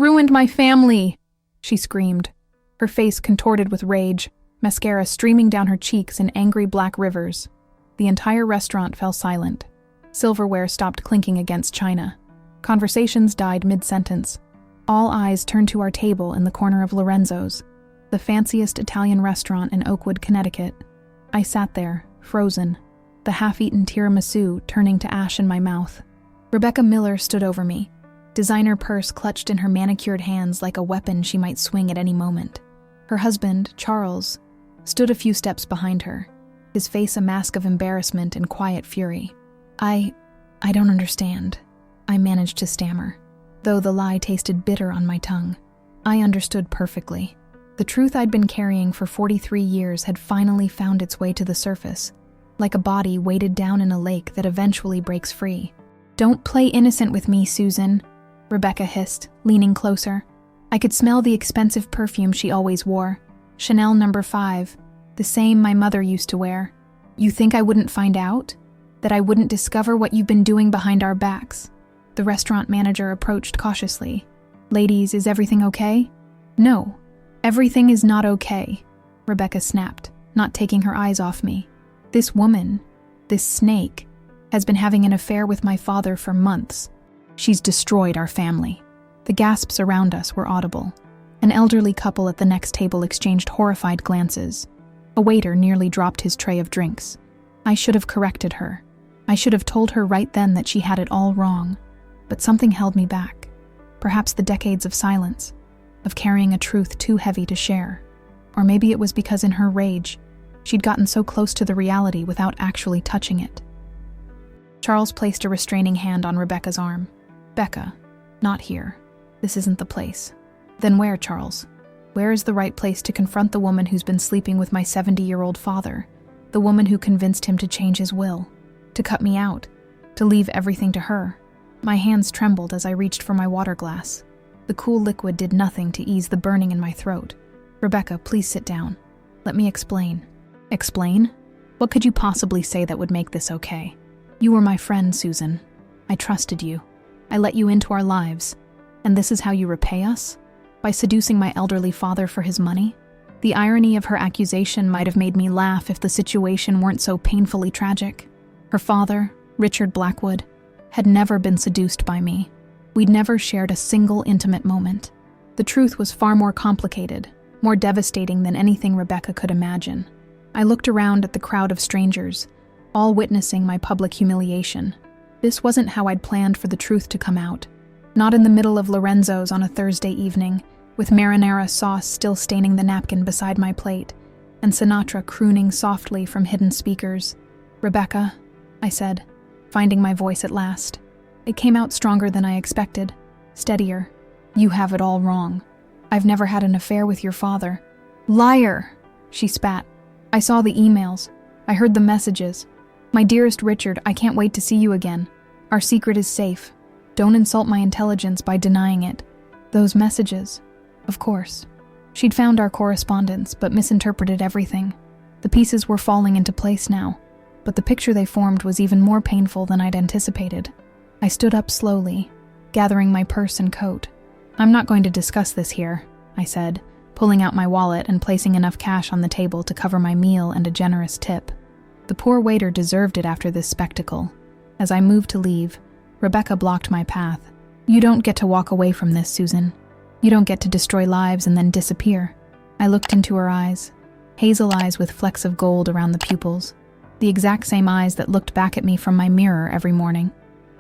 ruined my family!" she screamed, her face contorted with rage, mascara streaming down her cheeks in angry black rivers. The entire restaurant fell silent. Silverware stopped clinking against china. Conversations died mid-sentence. All eyes turned to our table in the corner of Lorenzo's, the fanciest Italian restaurant in Oakwood, Connecticut. I sat there, frozen, the half-eaten tiramisu turning to ash in my mouth. Rebecca Miller stood over me, designer purse clutched in her manicured hands like a weapon she might swing at any moment. Her husband, Charles, stood a few steps behind her, his face a mask of embarrassment and quiet fury. I don't understand," I managed to stammer, though the lie tasted bitter on my tongue. I understood perfectly. The truth I'd been carrying for 43 years had finally found its way to the surface, like a body weighted down in a lake that eventually breaks free. "Don't play innocent with me, Susan," Rebecca hissed, leaning closer. I could smell the expensive perfume she always wore, Chanel No. 5, the same my mother used to wear. "You think I wouldn't find out? That I wouldn't discover what you've been doing behind our backs?" The restaurant manager approached cautiously. "Ladies, is everything okay?" "No, everything is not okay," Rebecca snapped, not taking her eyes off me. "This woman, this snake, has been having an affair with my father for months. She's destroyed our family." The gasps around us were audible. An elderly couple at the next table exchanged horrified glances. A waiter nearly dropped his tray of drinks. I should have corrected her. I should have told her right then that she had it all wrong. But something held me back. Perhaps the decades of silence, of carrying a truth too heavy to share. Or maybe it was because in her rage, she'd gotten so close to the reality without actually touching it. Charles placed a restraining hand on Rebecca's arm. "Becca, not here. This isn't the place." "Then where, Charles? Where is the right place to confront the woman who's been sleeping with my 70-year-old father? The woman who convinced him to change his will, to cut me out, to leave everything to her?" My hands trembled as I reached for my water glass. The cool liquid did nothing to ease the burning in my throat. "Rebecca, please sit down. Let me explain." "Explain? What could you possibly say that would make this okay? You were my friend, Susan. I trusted you. I let you into our lives. And this is how you repay us? By seducing my elderly father for his money?" The irony of her accusation might have made me laugh if the situation weren't so painfully tragic. Her father, Richard Blackwood, had never been seduced by me. We'd never shared a single intimate moment. The truth was far more complicated, more devastating than anything Rebecca could imagine. I looked around at the crowd of strangers, all witnessing my public humiliation. This wasn't how I'd planned for the truth to come out. Not in the middle of Lorenzo's on a Thursday evening, with marinara sauce still staining the napkin beside my plate, and Sinatra crooning softly from hidden speakers. "Rebecca," I said, finding my voice at last. It came out stronger than I expected, steadier. "You have it all wrong. I've never had an affair with your father." "Liar!" she spat. "I saw the emails. I heard the messages. My dearest Richard, I can't wait to see you again. Our secret is safe. Don't insult my intelligence by denying it. Those messages, of course." She'd found our correspondence, but misinterpreted everything. The pieces were falling into place now, but the picture they formed was even more painful than I'd anticipated. I stood up slowly, gathering my purse and coat. "I'm not going to discuss this here," I said, pulling out my wallet and placing enough cash on the table to cover my meal and a generous tip. The poor waiter deserved it after this spectacle. As I moved to leave, Rebecca blocked my path. "You don't get to walk away from this, Susan. You don't get to destroy lives and then disappear." I looked into her eyes, hazel eyes with flecks of gold around the pupils, the exact same eyes that looked back at me from my mirror every morning.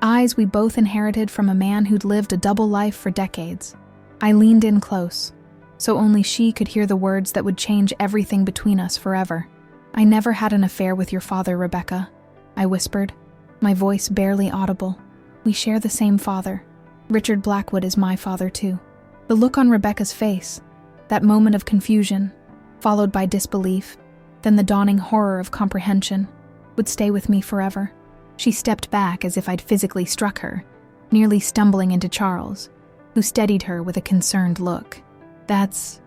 Eyes we both inherited from a man who'd lived a double life for decades. I leaned in close, so only she could hear the words that would change everything between us forever. "I never had an affair with your father, Rebecca," I whispered, my voice barely audible. "We share the same father. Richard Blackwood is my father too." The look on Rebecca's face, that moment of confusion, followed by disbelief, then the dawning horror of comprehension, would stay with me forever. She stepped back as if I'd physically struck her, nearly stumbling into Charles, who steadied her with a concerned look. That's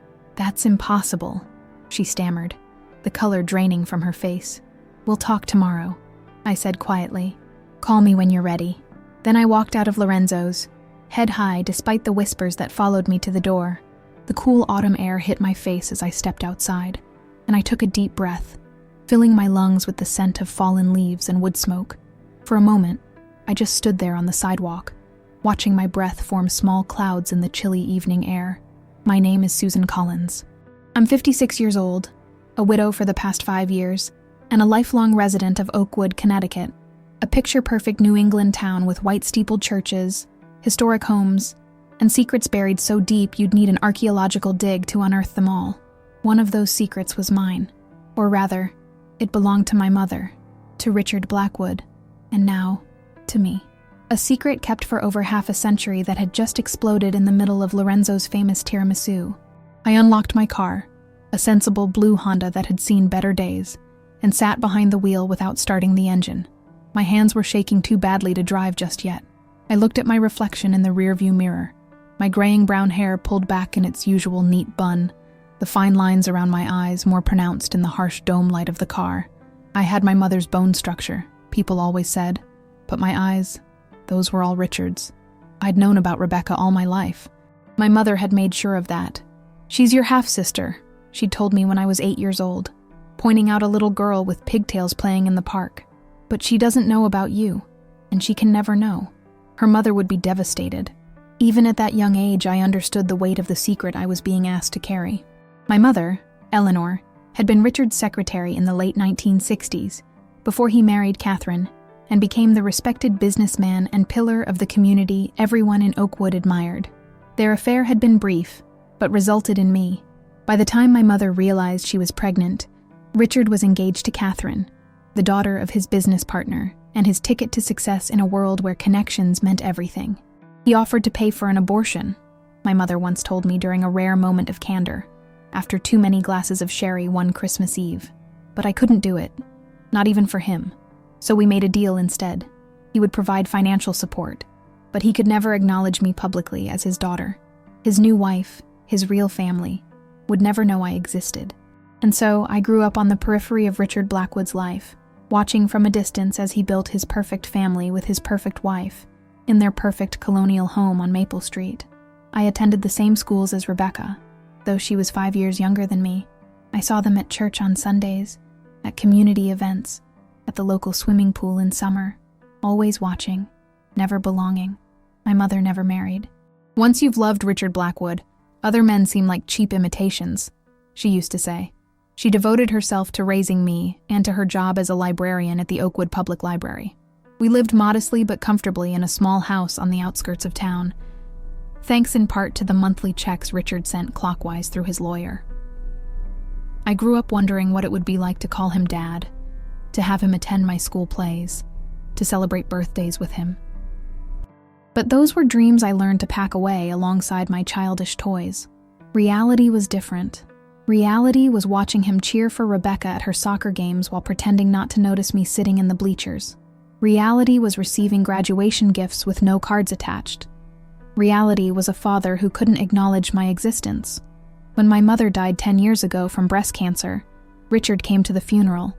impossible," she stammered, the color draining from her face. "We'll talk tomorrow," I said quietly. "Call me when you're ready." Then I walked out of Lorenzo's, head high despite the whispers that followed me to the door. The cool autumn air hit my face as I stepped outside, and I took a deep breath, filling my lungs with the scent of fallen leaves and wood smoke. For a moment, I just stood there on the sidewalk, watching my breath form small clouds in the chilly evening air. My name is Susan Collins. I'm 56 years old, a widow for the past 5 years, and a lifelong resident of Oakwood, Connecticut, a picture-perfect New England town with white-steepled churches, historic homes, and secrets buried so deep you'd need an archaeological dig to unearth them all. One of those secrets was mine, or rather, it belonged to my mother, to Richard Blackwood, and now, to me. A secret kept for over half a century that had just exploded in the middle of Lorenzo's famous tiramisu. I unlocked my car, a sensible blue Honda that had seen better days, and sat behind the wheel without starting the engine. My hands were shaking too badly to drive just yet. I looked at my reflection in the rearview mirror, my graying brown hair pulled back in its usual neat bun, the fine lines around my eyes more pronounced in the harsh dome light of the car. I had my mother's bone structure, people always said, but my eyes, those were all Richard's. I'd known about Rebecca all my life. My mother had made sure of that. "She's your half-sister," she'd told me when I was 8 years old, pointing out a little girl with pigtails playing in the park. "But she doesn't know about you, and she can never know." Her mother would be devastated. Even at that young age, I understood the weight of the secret I was being asked to carry. My mother, Eleanor, had been Richard's secretary in the late 1960s, before he married Catherine, and became the respected businessman and pillar of the community everyone in Oakwood admired. Their affair had been brief, but resulted in me. By the time my mother realized she was pregnant, Richard was engaged to Catherine, the daughter of his business partner, and his ticket to success in a world where connections meant everything. He offered to pay for an abortion, my mother once told me during a rare moment of candor, after too many glasses of sherry one Christmas Eve. But I couldn't do it, not even for him. So we made a deal instead. He would provide financial support, but he could never acknowledge me publicly as his daughter. His new wife, his real family, would never know I existed. And so I grew up on the periphery of Richard Blackwood's life, watching from a distance as he built his perfect family with his perfect wife, in their perfect colonial home on Maple Street. I attended the same schools as Rebecca, though she was 5 years younger than me. I saw them at church on Sundays, at community events, at the local swimming pool in summer, always watching, never belonging. My mother never married. "Once you've loved Richard Blackwood, other men seem like cheap imitations," she used to say. She devoted herself to raising me and to her job as a librarian at the Oakwood Public Library. We lived modestly but comfortably in a small house on the outskirts of town, thanks in part to the monthly checks Richard sent clockwise through his lawyer. I grew up wondering what it would be like to call him Dad, to have him attend my school plays, to celebrate birthdays with him. But those were dreams I learned to pack away alongside my childish toys. Reality was different. Reality was watching him cheer for Rebecca at her soccer games while pretending not to notice me sitting in the bleachers. Reality was receiving graduation gifts with no cards attached. Reality was a father who couldn't acknowledge my existence. When my mother died 10 years ago from breast cancer, Richard came to the funeral.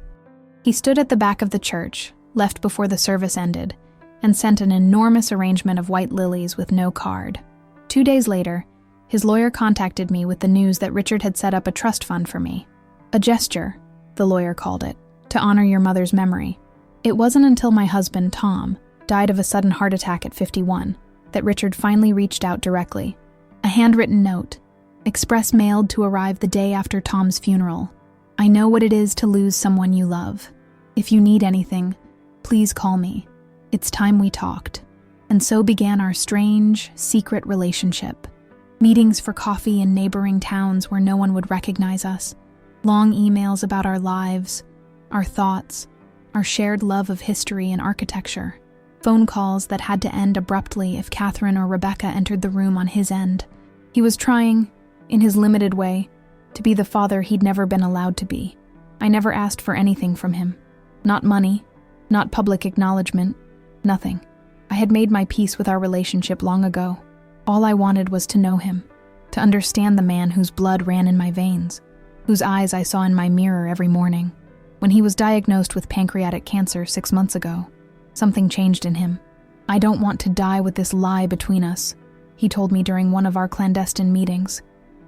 He stood at the back of the church, left before the service ended, and sent an enormous arrangement of white lilies with no card. 2 days later, his lawyer contacted me with the news that Richard had set up a trust fund for me. A gesture, the lawyer called it, to honor your mother's memory. It wasn't until my husband, Tom, died of a sudden heart attack at 51, that Richard finally reached out directly. A handwritten note, express mailed to arrive the day after Tom's funeral. "I know what it is to lose someone you love. If you need anything, please call me. It's time we talked." And so began our strange, secret relationship. Meetings for coffee in neighboring towns where no one would recognize us. Long emails about our lives, our thoughts, our shared love of history and architecture. Phone calls that had to end abruptly if Catherine or Rebecca entered the room on his end. He was trying, in his limited way, to be the father he'd never been allowed to be. I never asked for anything from him. Not money, not public acknowledgement, nothing. I had made my peace with our relationship long ago. All I wanted was to know him, to understand the man whose blood ran in my veins, whose eyes I saw in my mirror every morning. When he was diagnosed with pancreatic cancer 6 months ago, something changed in him. "I don't want to die with this lie between us," he told me during one of our clandestine meetings.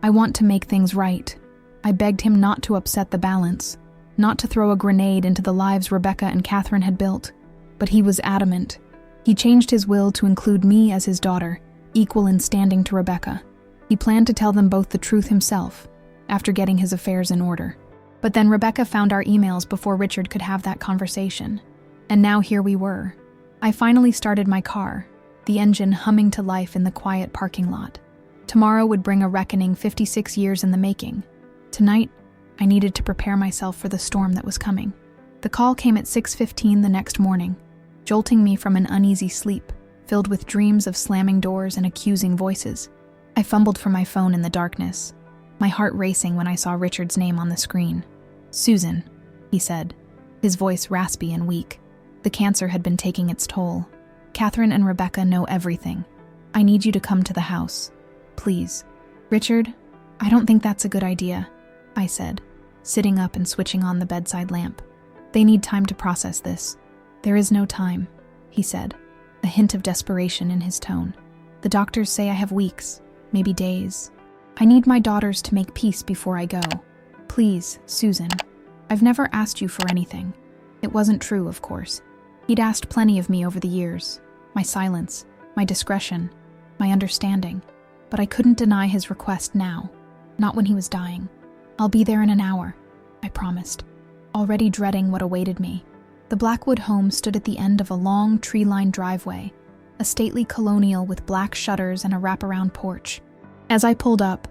"I want to make things right." I begged him not to upset the balance, not to throw a grenade into the lives Rebecca and Catherine had built, but he was adamant. He changed his will to include me as his daughter, equal in standing to Rebecca. He planned to tell them both the truth himself, after getting his affairs in order. But then Rebecca found our emails before Richard could have that conversation. And now here we were. I finally started my car, the engine humming to life in the quiet parking lot. Tomorrow would bring a reckoning 56 years in the making. Tonight, I needed to prepare myself for the storm that was coming. The call came at 6:15 the next morning, jolting me from an uneasy sleep, filled with dreams of slamming doors and accusing voices. I fumbled for my phone in the darkness, my heart racing when I saw Richard's name on the screen. "Susan," he said, his voice raspy and weak. The cancer had been taking its toll. "Catherine and Rebecca know everything. I need you to come to the house. Please." "Richard, I don't think that's a good idea," I said, sitting up and switching on the bedside lamp. "They need time to process this." "There is no time," he said, a hint of desperation in his tone. "The doctors say I have weeks, maybe days. I need my daughters to make peace before I go. Please, Susan. I've never asked you for anything." It wasn't true, of course. He'd asked plenty of me over the years. My silence, my discretion, my understanding. But I couldn't deny his request now. Not when he was dying. "I'll be there in an hour," I promised, already dreading what awaited me. The Blackwood home stood at the end of a long, tree-lined driveway, a stately colonial with black shutters and a wraparound porch. As I pulled up,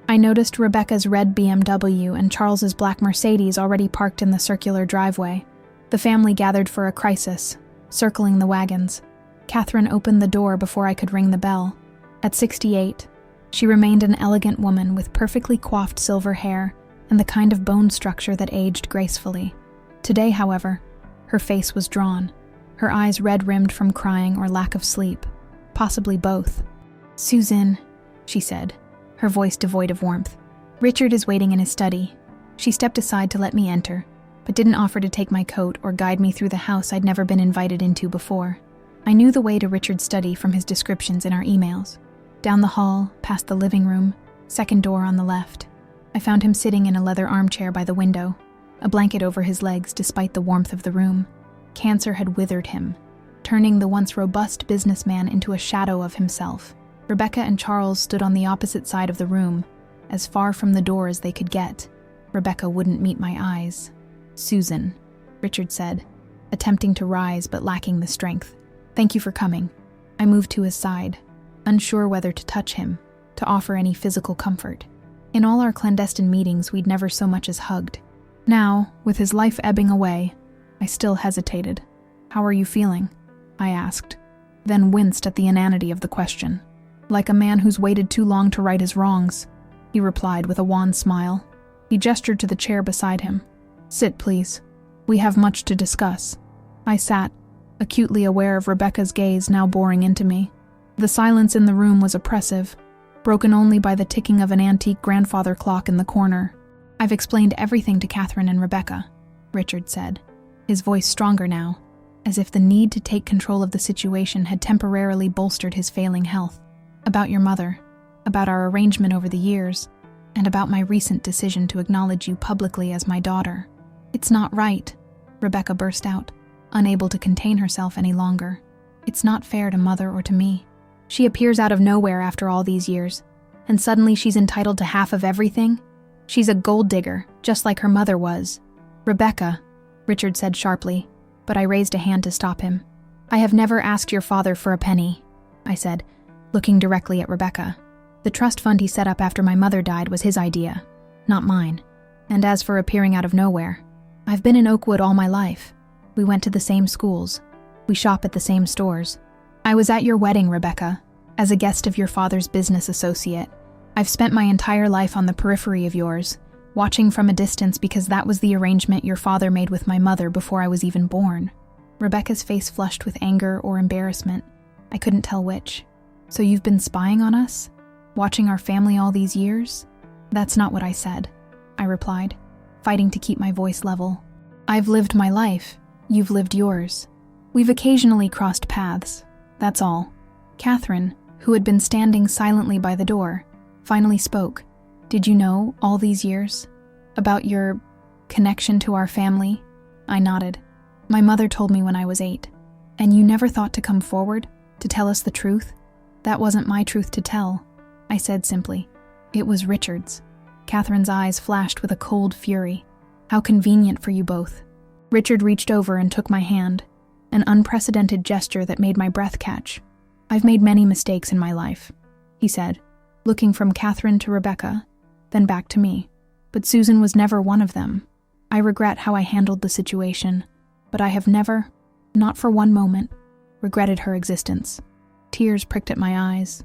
I noticed Rebecca's red BMW and Charles's black Mercedes already parked in the circular driveway. The family gathered for a crisis, circling the wagons. Catherine opened the door before I could ring the bell. At 68, she remained an elegant woman with perfectly coiffed silver hair and the kind of bone structure that aged gracefully. Today, however, her face was drawn, her eyes red-rimmed from crying or lack of sleep, possibly both. "Susan," she said, her voice devoid of warmth. "Richard is waiting in his study." She stepped aside to let me enter, but didn't offer to take my coat or guide me through the house I'd never been invited into before. I knew the way to Richard's study from his descriptions in our emails. Down the hall, past the living room, second door on the left. I found him sitting in a leather armchair by the window, a blanket over his legs despite the warmth of the room. Cancer had withered him, turning the once robust businessman into a shadow of himself. Rebecca and Charles stood on the opposite side of the room, as far from the door as they could get. Rebecca wouldn't meet my eyes. "Susan," Richard said, attempting to rise but lacking the strength. "Thank you for coming." I moved to his side, unsure whether to touch him, to offer any physical comfort. In all our clandestine meetings, we'd never so much as hugged. Now, with his life ebbing away, I still hesitated. "How are you feeling?" I asked, then winced at the inanity of the question. "Like a man who's waited too long to right his wrongs," he replied with a wan smile. He gestured to the chair beside him. "Sit, please. We have much to discuss." I sat, acutely aware of Rebecca's gaze now boring into me. The silence in the room was oppressive, broken only by the ticking of an antique grandfather clock in the corner. "I've explained everything to Catherine and Rebecca," Richard said, his voice stronger now, as if the need to take control of the situation had temporarily bolstered his failing health. "About your mother, about our arrangement over the years, and about my recent decision to acknowledge you publicly as my daughter." "It's not right," Rebecca burst out, unable to contain herself any longer. "It's not fair to Mother or to me. She appears out of nowhere after all these years, and suddenly she's entitled to half of everything? She's a gold digger, just like her mother was." "Rebecca," Richard said sharply, but I raised a hand to stop him. "I have never asked your father for a penny," I said, looking directly at Rebecca. "The trust fund he set up after my mother died was his idea, not mine. And as for appearing out of nowhere, I've been in Oakwood all my life. We went to the same schools. We shop at the same stores. I was at your wedding, Rebecca, as a guest of your father's business associate. I've spent my entire life on the periphery of yours, watching from a distance because that was the arrangement your father made with my mother before I was even born." Rebecca's face flushed with anger or embarrassment. I couldn't tell which. "So you've been spying on us? Watching our family all these years?" "That's not what I said," I replied, fighting to keep my voice level. "I've lived my life. You've lived yours. We've occasionally crossed paths, That's all. Catherine, who had been standing silently by the door, finally spoke. Did you know all these years? About your connection to our family? I nodded. My mother told me when I was 8. And you never thought to come forward, to tell us the truth? That wasn't my truth to tell, I said simply. It was Richard's. Catherine's eyes flashed with a cold fury. How convenient for you both. Richard reached over and took my hand, an unprecedented gesture that made my breath catch. I've made many mistakes in my life, he said, looking from Catherine to Rebecca, then back to me. But Susan was never one of them. I regret how I handled the situation, but I have never, not for one moment, regretted her existence. Tears pricked at my eyes,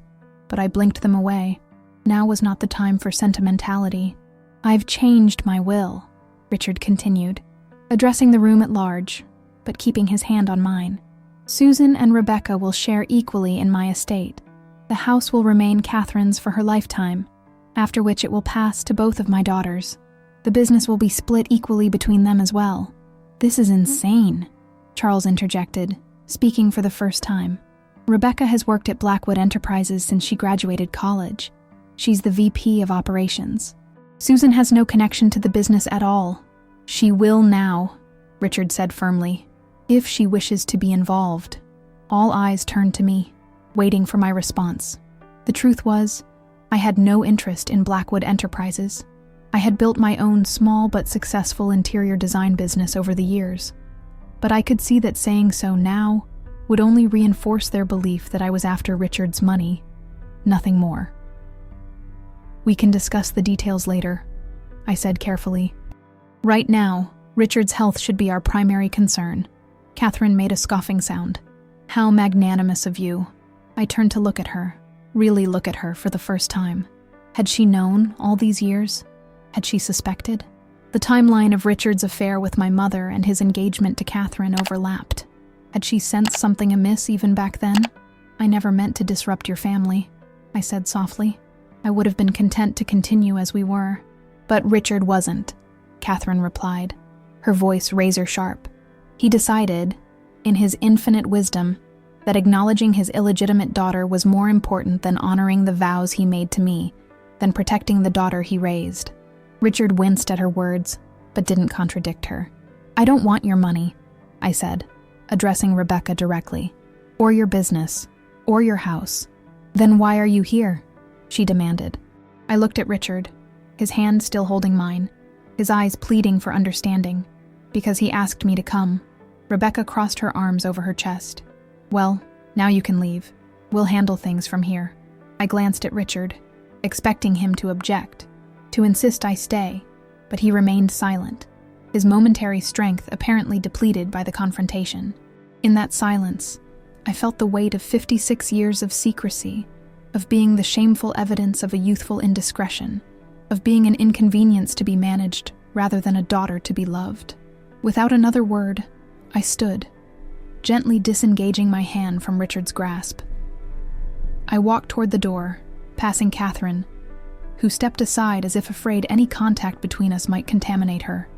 but I blinked them away. Now was not the time for sentimentality. I've changed my will, Richard continued, addressing the room at large, but keeping his hand on mine. Susan and Rebecca will share equally in my estate. The house will remain Catherine's for her lifetime, after which it will pass to both of my daughters. The business will be split equally between them as well. This is insane, Charles interjected, speaking for the first time. Rebecca has worked at Blackwood Enterprises since she graduated college. She's the VP of operations. Susan has no connection to the business at all. She will now, Richard said firmly, if she wishes to be involved. All eyes turned to me, waiting for my response. The truth was, I had no interest in Blackwood Enterprises. I had built my own small but successful interior design business over the years. But I could see that saying so now would only reinforce their belief that I was after Richard's money, nothing more. We can discuss the details later, I said carefully. Right now, Richard's health should be our primary concern. Catherine made a scoffing sound. How magnanimous of you. I turned to look at her, really look at her for the first time. Had she known all these years? Had she suspected? The timeline of Richard's affair with my mother and his engagement to Catherine overlapped. Had she sensed something amiss even back then? I never meant to disrupt your family, I said softly. I would have been content to continue as we were. But Richard wasn't, Catherine replied, her voice razor sharp. He decided, in his infinite wisdom, that acknowledging his illegitimate daughter was more important than honoring the vows he made to me, than protecting the daughter he raised. Richard winced at her words, but didn't contradict her. I don't want your money, I said, addressing Rebecca directly, or your business, or your house. Then why are you here? She demanded. I looked at Richard, his hand still holding mine, his eyes pleading for understanding. Because he asked me to come. Rebecca crossed her arms over her chest. Well, now you can leave. We'll handle things from here. I glanced at Richard, expecting him to object, to insist I stay, but he remained silent, his momentary strength apparently depleted by the confrontation. In that silence, I felt the weight of 56 years of secrecy, of being the shameful evidence of a youthful indiscretion, of being an inconvenience to be managed rather than a daughter to be loved. Without another word, I stood, gently disengaging my hand from Richard's grasp. I walked toward the door, passing Catherine, who stepped aside as if afraid any contact between us might contaminate her.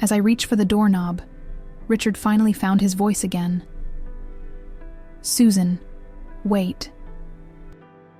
As I reached for the doorknob, Richard finally found his voice again. Susan, wait.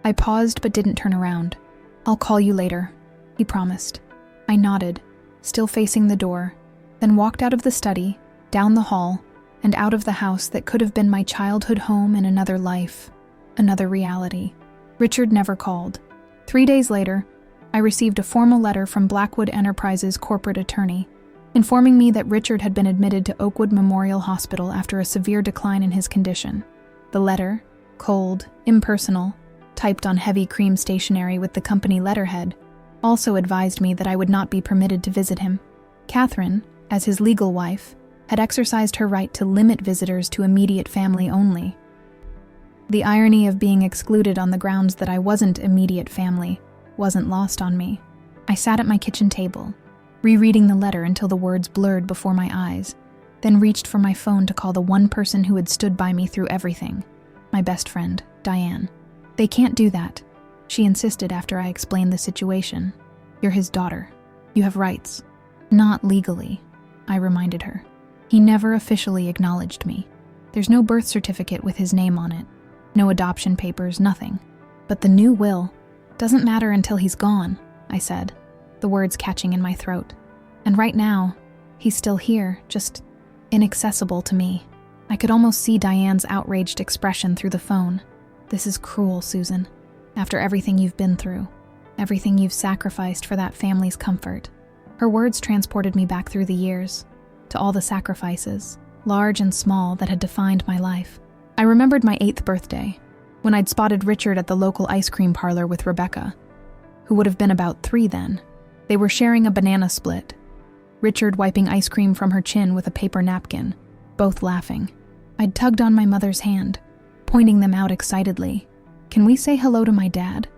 I paused but didn't turn around. I'll call you later, he promised. I nodded, still facing the door, then walked out of the study, down the hall, and out of the house that could have been my childhood home in another life, another reality. Richard never called. 3 days later, I received a formal letter from Blackwood Enterprises' corporate attorney, informing me that Richard had been admitted to Oakwood Memorial Hospital after a severe decline in his condition. The letter, cold, impersonal, typed on heavy cream stationery with the company letterhead, also advised me that I would not be permitted to visit him. Catherine, as his legal wife, had exercised her right to limit visitors to immediate family only. The irony of being excluded on the grounds that I wasn't immediate family wasn't lost on me. I sat at my kitchen table, rereading the letter until the words blurred before my eyes, then reached for my phone to call the one person who had stood by me through everything, my best friend, Diane. They can't do that, she insisted after I explained the situation. You're his daughter. You have rights. Not legally, I reminded her. He never officially acknowledged me. There's no birth certificate with his name on it. No adoption papers, nothing. But the new will doesn't matter until he's gone, I said, the words catching in my throat. And right now, he's still here, just inaccessible to me. I could almost see Diane's outraged expression through the phone. This is cruel, Susan. After everything you've been through, everything you've sacrificed for that family's comfort. Her words transported me back through the years, to all the sacrifices, large and small, that had defined my life. I remembered my 8th birthday, when I'd spotted Richard at the local ice cream parlor with Rebecca, who would have been about 3 then. They were sharing a banana split, Richard wiping ice cream from her chin with a paper napkin, both laughing. I'd tugged on my mother's hand, pointing them out excitedly. "Can we say hello to my dad?"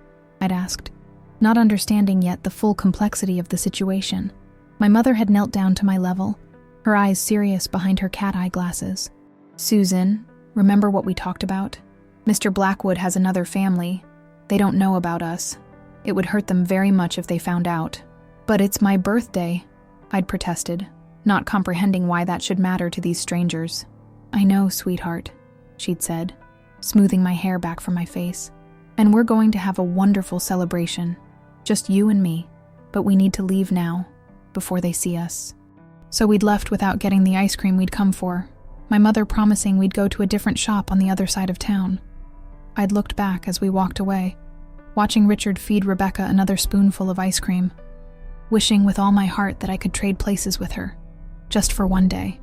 I'd asked, not understanding yet the full complexity of the situation. My mother had knelt down to my level, her eyes serious behind her cat-eye glasses. "Susan, remember what we talked about? Mr. Blackwood has another family. They don't know about us. It would hurt them very much if they found out." "But it's my birthday," I'd protested, not comprehending why that should matter to these strangers. "I know, sweetheart," she'd said, smoothing my hair back from my face. "And we're going to have a wonderful celebration. Just you and me. But we need to leave now, before they see us." So we'd left without getting the ice cream we'd come for, my mother promising we'd go to a different shop on the other side of town. I'd looked back as we walked away, watching Richard feed Rebecca another spoonful of ice cream, wishing with all my heart that I could trade places with her, just for one day.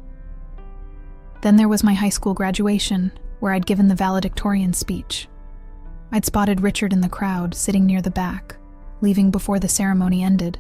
Then there was my high school graduation, where I'd given the valedictorian speech. I'd spotted Richard in the crowd, sitting near the back, leaving before the ceremony ended.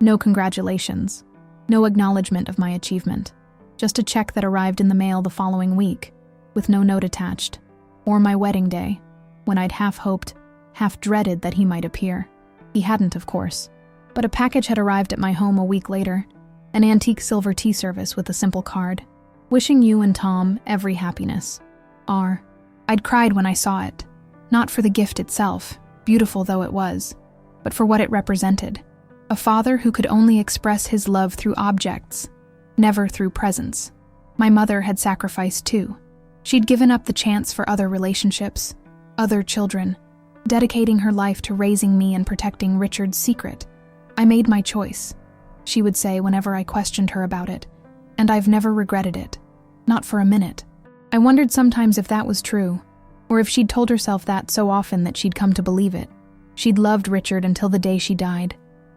No congratulations, no acknowledgement of my achievement, just a check that arrived in the mail the following week, with no note attached, or my wedding day, when I'd half hoped, half dreaded that he might appear. He hadn't, of course, but a package had arrived at my home a week later, an antique silver tea service with a simple card, "Wishing you and Tom every happiness. R." I'd cried when I saw it, not for the gift itself, beautiful though it was, but for what it represented. A father who could only express his love through objects, never through presents. My mother had sacrificed too. She'd given up the chance for other relationships, other children, dedicating her life to raising me and protecting Richard's secret. "I made my choice," she would say whenever I questioned her about it, "and I've never regretted it. Not for a minute." I wondered sometimes if that was true, or if she'd told herself that so often that she'd come to believe it. She'd loved Richard until the day she died,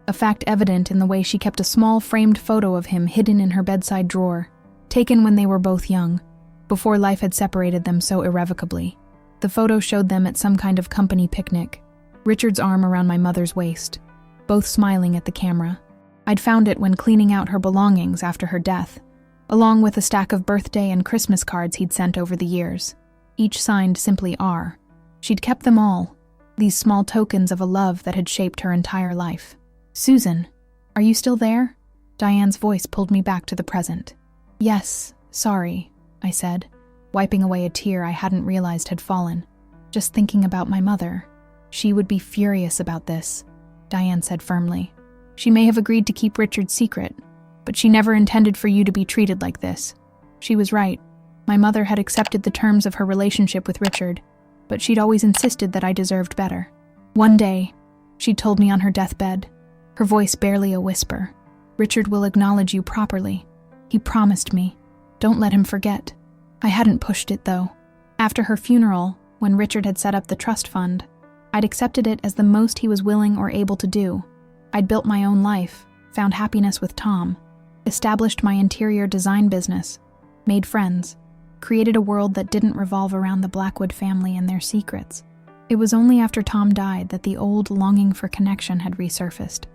a fact evident in the way she kept a small framed photo of him hidden in her bedside drawer, taken when they were both young, before life had separated them so irrevocably. The photo showed them at some kind of company picnic, Richard's arm around my mother's waist, both smiling at the camera. I'd found it when cleaning out her belongings after her death, along with a stack of birthday and Christmas cards he'd sent over the years, each signed simply R. She'd kept them all, these small tokens of a love that had shaped her entire life. "Susan, are you still there?" Diane's voice pulled me back to the present. "Yes, sorry," I said, wiping away a tear I hadn't realized had fallen. "Just thinking about my mother. She would be furious about this," Diane said firmly. "She may have agreed to keep Richard's secret, but she never intended for you to be treated like this." She was right. My mother had accepted the terms of her relationship with Richard, but she'd always insisted that I deserved better. "One day," she'd told me on her deathbed, her voice barely a whisper, "Richard will acknowledge you properly. He promised me. Don't let him forget." I hadn't pushed it, though. After her funeral, when Richard had set up the trust fund, I'd accepted it as the most he was willing or able to do. I'd built my own life, found happiness with Tom, established my interior design business, made friends, created a world that didn't revolve around the Blackwood family and their secrets. It was only after Tom died that the old longing for connection had resurfaced.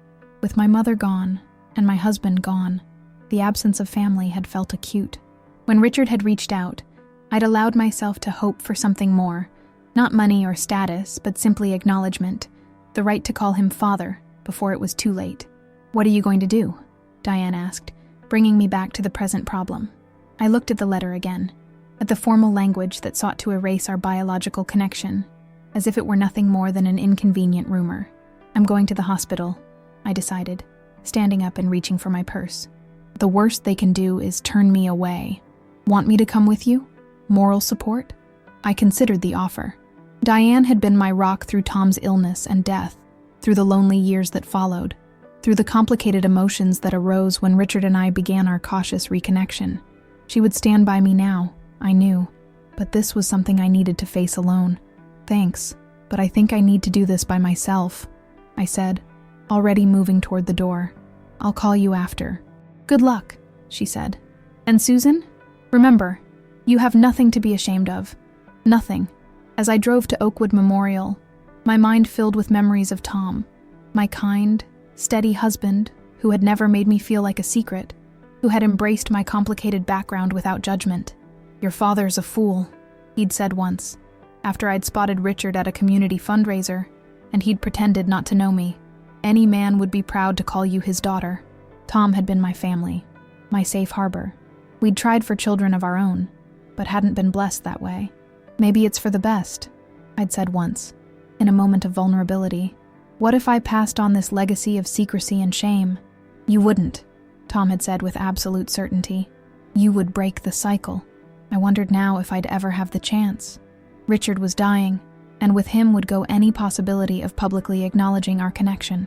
With my mother gone, and my husband gone, the absence of family had felt acute. When Richard had reached out, I'd allowed myself to hope for something more, not money or status, but simply acknowledgement, the right to call him father before it was too late. "What are you going to do?" Diane asked, bringing me back to the present problem. I looked at the letter again, at the formal language that sought to erase our biological connection, as if it were nothing more than an inconvenient rumor. "I'm going to the hospital," I decided, standing up and reaching for my purse. "The worst they can do is turn me away." Want me to come with you? Moral support? I considered the offer. Diane had been my rock through Tom's illness and death, through the lonely years that followed, through the complicated emotions that arose when Richard and I began our cautious reconnection. She would stand by me now, I knew, but this was something I needed to face alone. Thanks, but I think I need to do this by myself, I said, already moving toward the door. I'll call you after. Good luck, she said. And Susan? Remember, you have nothing to be ashamed of. Nothing. As I drove to Oakwood Memorial, my mind filled with memories of Tom, my kind, steady husband who had never made me feel like a secret, who had embraced my complicated background without judgment. Your father's a fool, he'd said once, after I'd spotted Richard at a community fundraiser, and he'd pretended not to know me. Any man would be proud to call you his daughter. Tom had been my family, my safe harbor. We'd tried for children of our own, but hadn't been blessed that way. Maybe it's for the best, I'd said once, in a moment of vulnerability. What if I passed on this legacy of secrecy and shame? You wouldn't, Tom had said with absolute certainty. You would break the cycle. I wondered now if I'd ever have the chance. Richard was dying, and with him would go any possibility of publicly acknowledging our connection.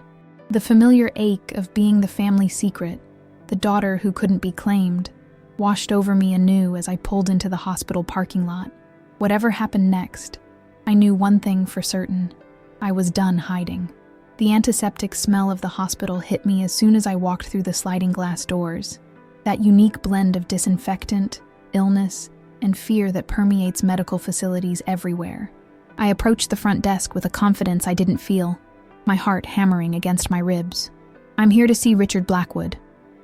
The familiar ache of being the family secret, the daughter who couldn't be claimed, washed over me anew as I pulled into the hospital parking lot. Whatever happened next, I knew one thing for certain. I was done hiding. The antiseptic smell of the hospital hit me as soon as I walked through the sliding glass doors. That unique blend of disinfectant, illness, and fear that permeates medical facilities everywhere. I approached the front desk with a confidence I didn't feel, my heart hammering against my ribs. I'm here to see Richard Blackwood,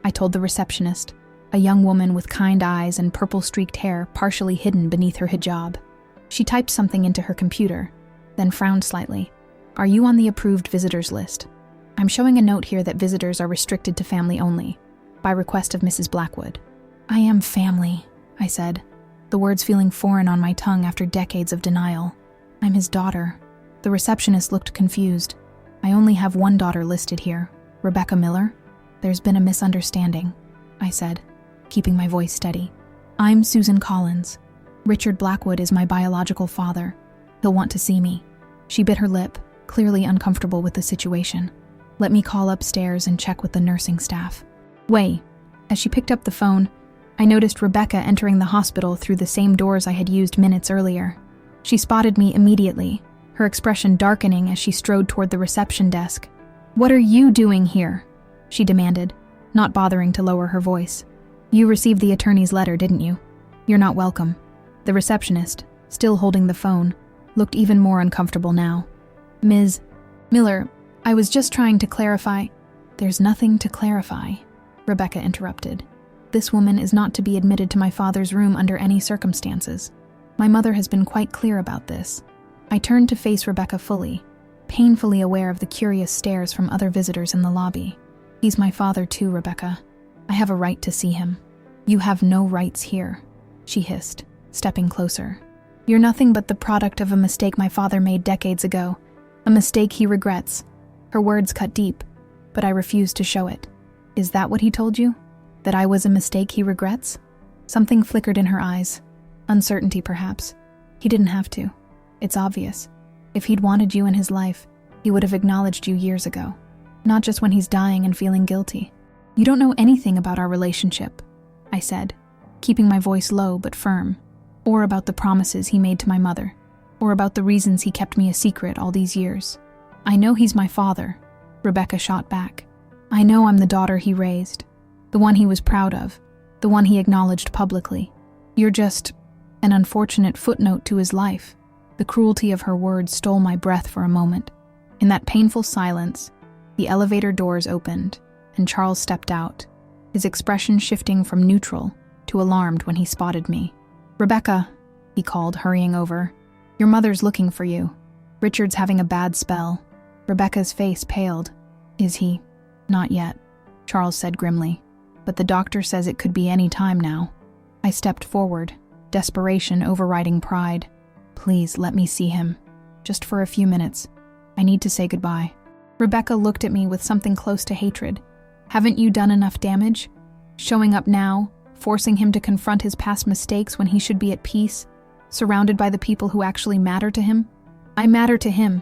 I told the receptionist, a young woman with kind eyes and purple-streaked hair partially hidden beneath her hijab. She typed something into her computer, then frowned slightly. Are you on the approved visitors list? I'm showing a note here that visitors are restricted to family only, by request of Mrs. Blackwood. I am family, I said, the words feeling foreign on my tongue after decades of denial. I'm his daughter. The receptionist looked confused. I only have one daughter listed here, Rebecca Miller. There's been a misunderstanding, I said, keeping my voice steady. I'm Susan Collins. Richard Blackwood is my biological father. He'll want to see me. She bit her lip, clearly uncomfortable with the situation. Let me call upstairs and check with the nursing staff. Wait. As she picked up the phone, I noticed Rebecca entering the hospital through the same doors I had used minutes earlier. She spotted me immediately, her expression darkening as she strode toward the reception desk. What are you doing here? She demanded, not bothering to lower her voice. You received the attorney's letter, didn't you? You're not welcome. The receptionist, still holding the phone, looked even more uncomfortable now. Ms. Miller, I was just trying to clarify. There's nothing to clarify, Rebecca interrupted. This woman is not to be admitted to my father's room under any circumstances. My mother has been quite clear about this. I turned to face Rebecca fully, painfully aware of the curious stares from other visitors in the lobby. He's my father too, Rebecca. I have a right to see him. You have no rights here, she hissed, stepping closer. You're nothing but the product of a mistake my father made decades ago, a mistake he regrets. Her words cut deep, but I refused to show it. Is that what he told you? That I was a mistake he regrets? Something flickered in her eyes. Uncertainty, perhaps. He didn't have to. It's obvious. If he'd wanted you in his life, he would have acknowledged you years ago. Not just when he's dying and feeling guilty. You don't know anything about our relationship, I said, keeping my voice low but firm, or about the promises he made to my mother, or about the reasons he kept me a secret all these years. I know he's my father, Rebecca shot back. I know I'm the daughter he raised, the one he was proud of, the one he acknowledged publicly. You're just an unfortunate footnote to his life. The cruelty of her words stole my breath for a moment. In that painful silence, the elevator doors opened, and Charles stepped out, his expression shifting from neutral to alarmed when he spotted me. Rebecca, he called, hurrying over. Your mother's looking for you. Richard's having a bad spell. Rebecca's face paled. Is he? Not yet, Charles said grimly. But the doctor says it could be any time now. I stepped forward, desperation overriding pride. Please let me see him. Just for a few minutes. I need to say goodbye. Rebecca looked at me with something close to hatred. Haven't you done enough damage? Showing up now, forcing him to confront his past mistakes when he should be at peace, surrounded by the people who actually matter to him? I matter to him,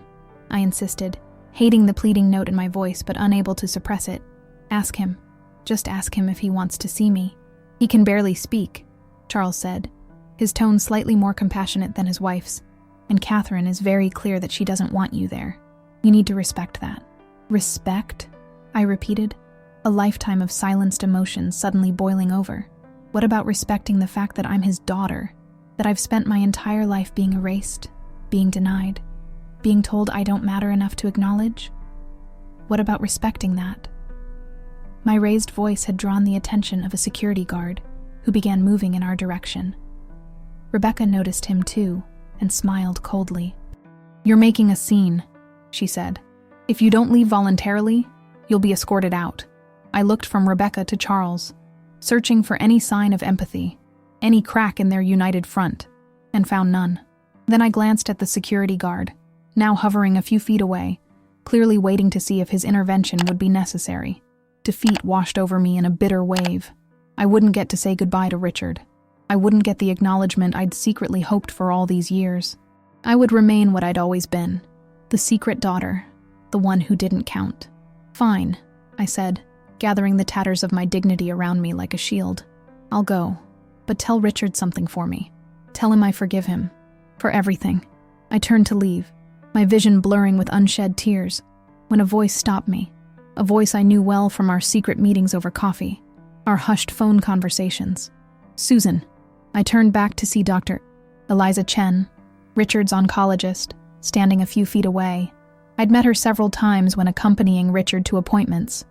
I insisted, hating the pleading note in my voice but unable to suppress it. Ask him. Just ask him if he wants to see me. He can barely speak, Charles said, his tone slightly more compassionate than his wife's. And Catherine is very clear that she doesn't want you there. You need to respect that. Respect? I repeated, a lifetime of silenced emotions suddenly boiling over. What about respecting the fact that I'm his daughter? That I've spent my entire life being erased, being denied, being told I don't matter enough to acknowledge? What about respecting that? My raised voice had drawn the attention of a security guard, who began moving in our direction. Rebecca noticed him too, and smiled coldly. You're making a scene, she said. If you don't leave voluntarily, you'll be escorted out. I looked from Rebecca to Charles, searching for any sign of empathy, any crack in their united front, and found none. Then I glanced at the security guard, now hovering a few feet away, clearly waiting to see if his intervention would be necessary. Defeat washed over me in a bitter wave. I wouldn't get to say goodbye to Richard. I wouldn't get the acknowledgement I'd secretly hoped for all these years. I would remain what I'd always been, the secret daughter, the one who didn't count. Fine, I said, gathering the tatters of my dignity around me like a shield. I'll go, but tell Richard something for me. Tell him I forgive him. For everything. I turned to leave, my vision blurring with unshed tears, when a voice stopped me. A voice I knew well from our secret meetings over coffee, our hushed phone conversations. Susan. I turned back to see Dr. Eliza Chen, Richard's oncologist, standing a few feet away. I'd met her several times when accompanying Richard to appointments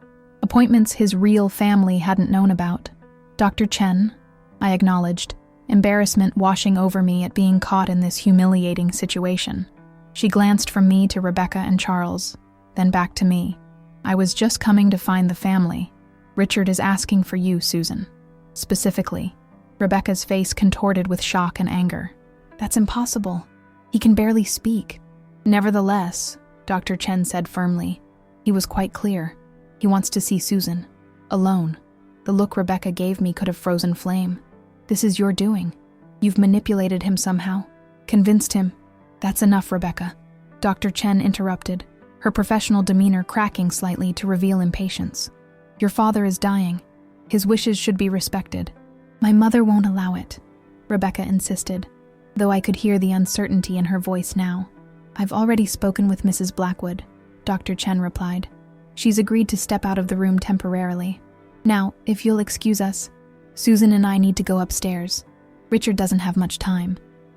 his real family hadn't known about. Dr. Chen, I acknowledged, embarrassment washing over me at being caught in this humiliating situation. She glanced from me to Rebecca and Charles, then back to me. I was just coming to find the family. Richard is asking for you, Susan. Specifically. Rebecca's face contorted with shock and anger. That's impossible. He can barely speak. Nevertheless, Dr. Chen said firmly. He was quite clear. He wants to see Susan. Alone. The look Rebecca gave me could have frozen flame. This is your doing. You've manipulated him somehow. Convinced him. That's enough, Rebecca. Dr. Chen interrupted, her professional demeanor cracking slightly to reveal impatience. Your father is dying. His wishes should be respected. My mother won't allow it, Rebecca insisted, though I could hear the uncertainty in her voice now. I've already spoken with Mrs. Blackwood, Dr. Chen replied. She's agreed to step out of the room temporarily. Now, if you'll excuse us, Susan and I need to go upstairs. Richard doesn't have much time.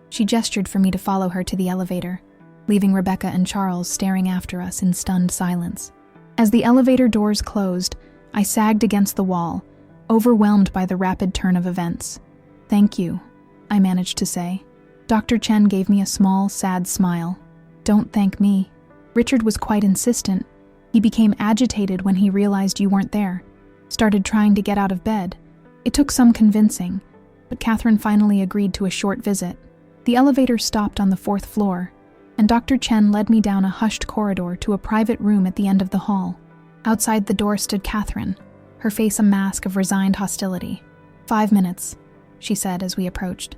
She gestured for me to follow her to the elevator, leaving Rebecca and Charles staring after us in stunned silence. As the elevator doors closed, I sagged against the wall, overwhelmed by the rapid turn of events. Thank you, I managed to say. Dr. Chen gave me a small, sad smile. Don't thank me. Richard was quite insistent. He became agitated when he realized you weren't there. Started trying to get out of bed. It took some convincing, but Catherine finally agreed to a short visit. The elevator stopped on the 4th floor, and Dr. Chen led me down a hushed corridor to a private room at the end of the hall. Outside the door stood Catherine, her face a mask of resigned hostility. 5 minutes, she said as we approached.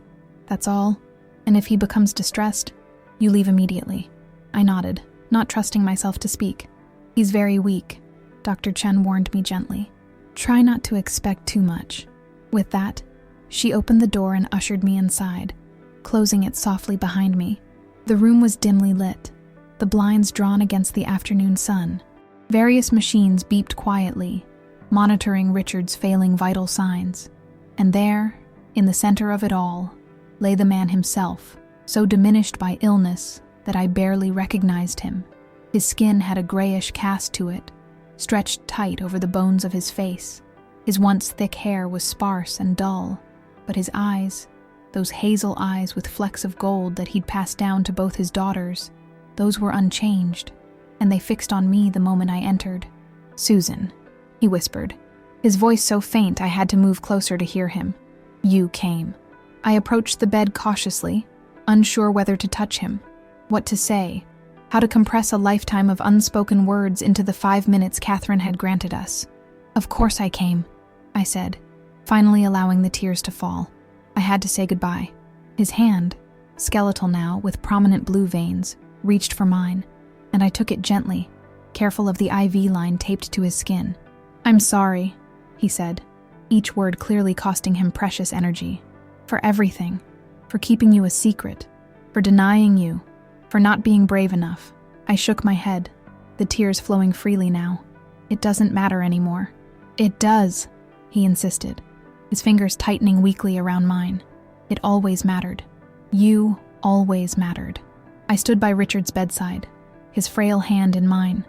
That's all, and if he becomes distressed, you leave immediately. I nodded, not trusting myself to speak. He's very weak, Dr. Chen warned me gently. Try not to expect too much. With that, she opened the door and ushered me inside, closing it softly behind me. The room was dimly lit, the blinds drawn against the afternoon sun. Various machines beeped quietly, monitoring Richard's failing vital signs. And there, in the center of it all, lay the man himself, so diminished by illness that I barely recognized him. His skin had a grayish cast to it, stretched tight over the bones of his face. His once thick hair was sparse and dull, but his eyes, those hazel eyes with flecks of gold that he'd passed down to both his daughters, those were unchanged, and they fixed on me the moment I entered. Susan, he whispered, his voice so faint I had to move closer to hear him. You came. I approached the bed cautiously, unsure whether to touch him, what to say, how to compress a lifetime of unspoken words into the 5 minutes Catherine had granted us. Of course I came, I said, finally allowing the tears to fall. I had to say goodbye. His hand, skeletal now with prominent blue veins, reached for mine, and I took it gently, careful of the IV line taped to his skin. "I'm sorry," he said, each word clearly costing him precious energy. "For everything. For keeping you a secret. For denying you. For not being brave enough." I shook my head, the tears flowing freely now. "It doesn't matter anymore." "It does," he insisted, his fingers tightening weakly around mine. "It always mattered. You always mattered." I stood by Richard's bedside, his frail hand in mine,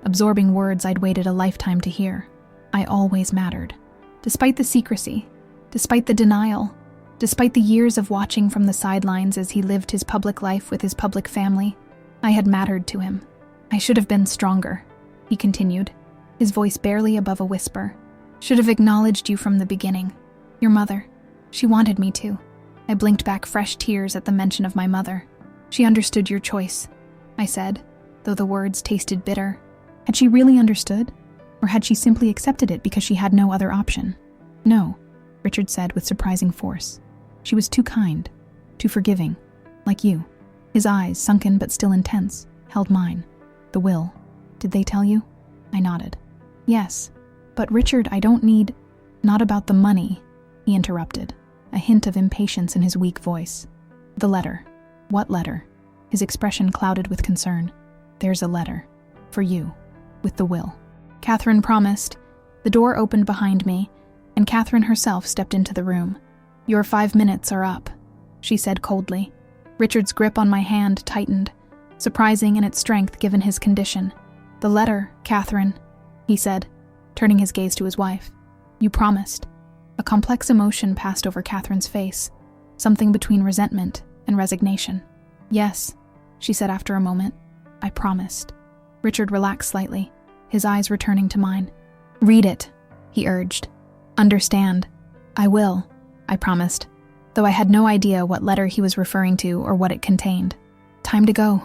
absorbing words I'd waited a lifetime to hear. I always mattered. Despite the secrecy, despite the denial, despite the years of watching from the sidelines as he lived his public life with his public family, I had mattered to him. "I should have been stronger," he continued, his voice barely above a whisper. "Should have acknowledged you from the beginning. Your mother. She wanted me to." I blinked back fresh tears at the mention of my mother. "She understood your choice," I said, though the words tasted bitter. Had she really understood? Or had she simply accepted it because she had no other option? "No," Richard said with surprising force. "She was too kind, too forgiving, like you." His eyes, sunken but still intense, held mine. "The will. Did they tell you?" I nodded. "Yes. But Richard, I don't need—" "Not about the money," he interrupted, a hint of impatience in his weak voice. "The letter." "What letter?" His expression clouded with concern. "There's a letter. For you. With the will." Catherine promised. The door opened behind me, and Catherine herself stepped into the room. "Your 5 minutes are up," she said coldly. Richard's grip on my hand tightened, surprising in its strength given his condition. "The letter, Catherine," he said, turning his gaze to his wife. "You promised." A complex emotion passed over Catherine's face, something between resentment and resignation. "Yes," she said after a moment. "I promised." Richard relaxed slightly, his eyes returning to mine. "Read it," he urged. "Understand." "I will," I promised, though I had no idea what letter he was referring to or what it contained. "Time to go,"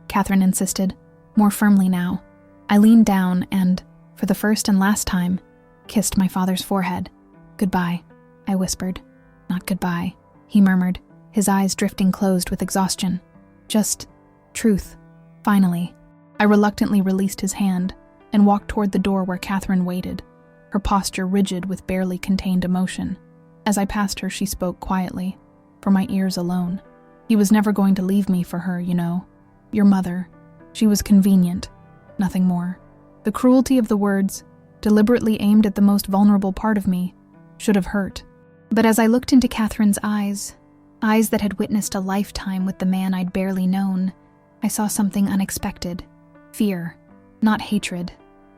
Catherine insisted, more firmly now. I leaned down and, for the first and last time, kissed my father's forehead. "Goodbye," I whispered. "Not goodbye," he murmured, his eyes drifting closed with exhaustion. "Just truth." Finally, I reluctantly released his hand and walked toward the door where Catherine waited, her posture rigid with barely contained emotion. As I passed her, she spoke quietly, for my ears alone. "He was never going to leave me for her, you know. Your mother. She was convenient. Nothing more." The cruelty of the words, deliberately aimed at the most vulnerable part of me, should have hurt. But as I looked into Catherine's eyes that had witnessed a lifetime with the man I'd barely known, I saw something unexpected. Fear. Not hatred.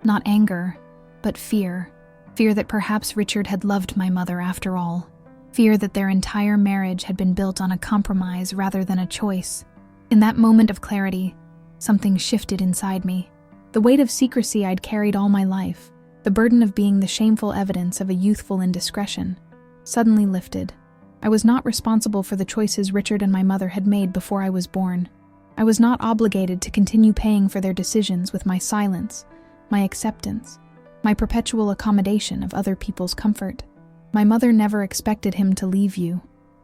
Not anger. But fear. Fear that perhaps Richard had loved my mother after all. Fear that their entire marriage had been built on a compromise rather than a choice. In that moment of clarity, something shifted inside me. The weight of secrecy I'd carried all my life, the burden of being the shameful evidence of a youthful indiscretion, suddenly lifted. I was not responsible for the choices Richard and my mother had made before I was born. I was not obligated to continue paying for their decisions with my silence, my acceptance, my perpetual accommodation of other people's comfort. "My mother never expected him to leave you,"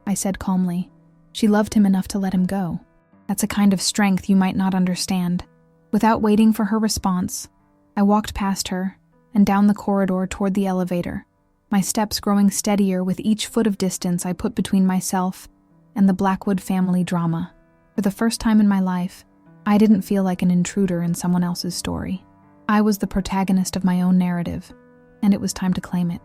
I said calmly. "She loved him enough to let him go. That's a kind of strength you might not understand." Without waiting for her response, I walked past her and down the corridor toward the elevator, my steps growing steadier with each foot of distance I put between myself and the Blackwood family drama. For the first time in my life, I didn't feel like an intruder in someone else's story. I was the protagonist of my own narrative, and it was time to claim it.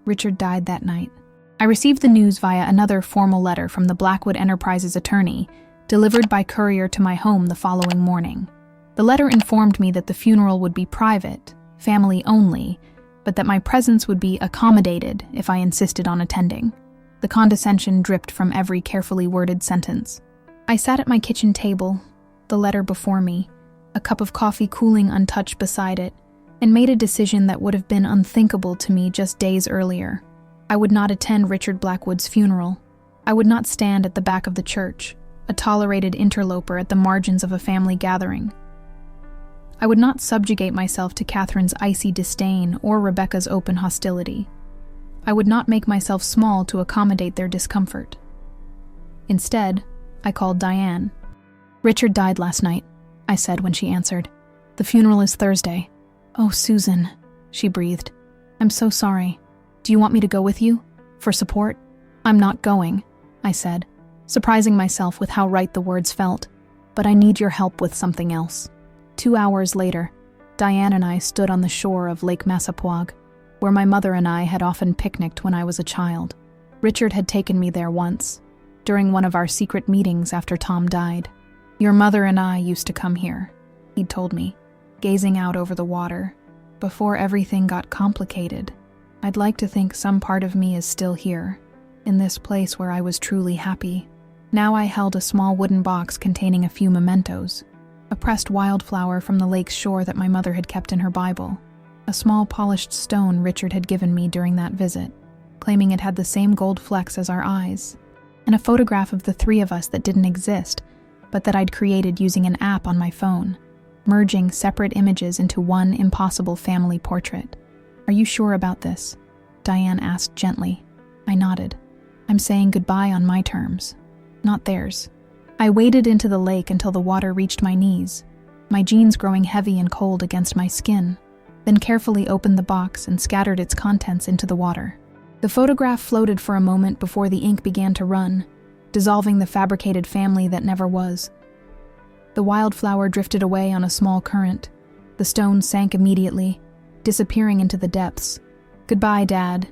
Richard died that night. I received the news via another formal letter from the Blackwood Enterprises attorney, delivered by courier to my home the following morning. The letter informed me that the funeral would be private, family only, but that my presence would be accommodated if I insisted on attending. The condescension dripped from every carefully worded sentence. I sat at my kitchen table, the letter before me, a cup of coffee cooling untouched beside it, and made a decision that would have been unthinkable to me just days earlier. I would not attend Richard Blackwood's funeral. I would not stand at the back of the church, a tolerated interloper at the margins of a family gathering. I would not subjugate myself to Catherine's icy disdain or Rebecca's open hostility. I would not make myself small to accommodate their discomfort. Instead, I called Diane. "Richard died last night," I said when she answered. "The funeral is Thursday." "Oh, Susan," she breathed. "I'm so sorry. Do you want me to go with you? For support?" "I'm not going," I said, surprising myself with how right the words felt. "But I need your help with something else." 2 hours later, Diane and I stood on the shore of Lake Massapowag, where my mother and I had often picnicked when I was a child. Richard had taken me there once, during one of our secret meetings after Tom died. "Your mother and I used to come here," he'd told me, gazing out over the water. "Before everything got complicated, I'd like to think some part of me is still here, in this place where I was truly happy." Now I held a small wooden box containing a few mementos: a pressed wildflower from the lake's shore that my mother had kept in her Bible, a small polished stone Richard had given me during that visit, claiming it had the same gold flecks as our eyes, and a photograph of the three of us that didn't exist, but that I'd created using an app on my phone, merging separate images into one impossible family portrait. "Are you sure about this?" Diane asked gently. I nodded. "I'm saying goodbye on my terms, not theirs." I waded into the lake until the water reached my knees, my jeans growing heavy and cold against my skin, then carefully opened the box and scattered its contents into the water. The photograph floated for a moment before the ink began to run, dissolving the fabricated family that never was. The wildflower drifted away on a small current. The stone sank immediately, disappearing into the depths. "Goodbye, Dad,"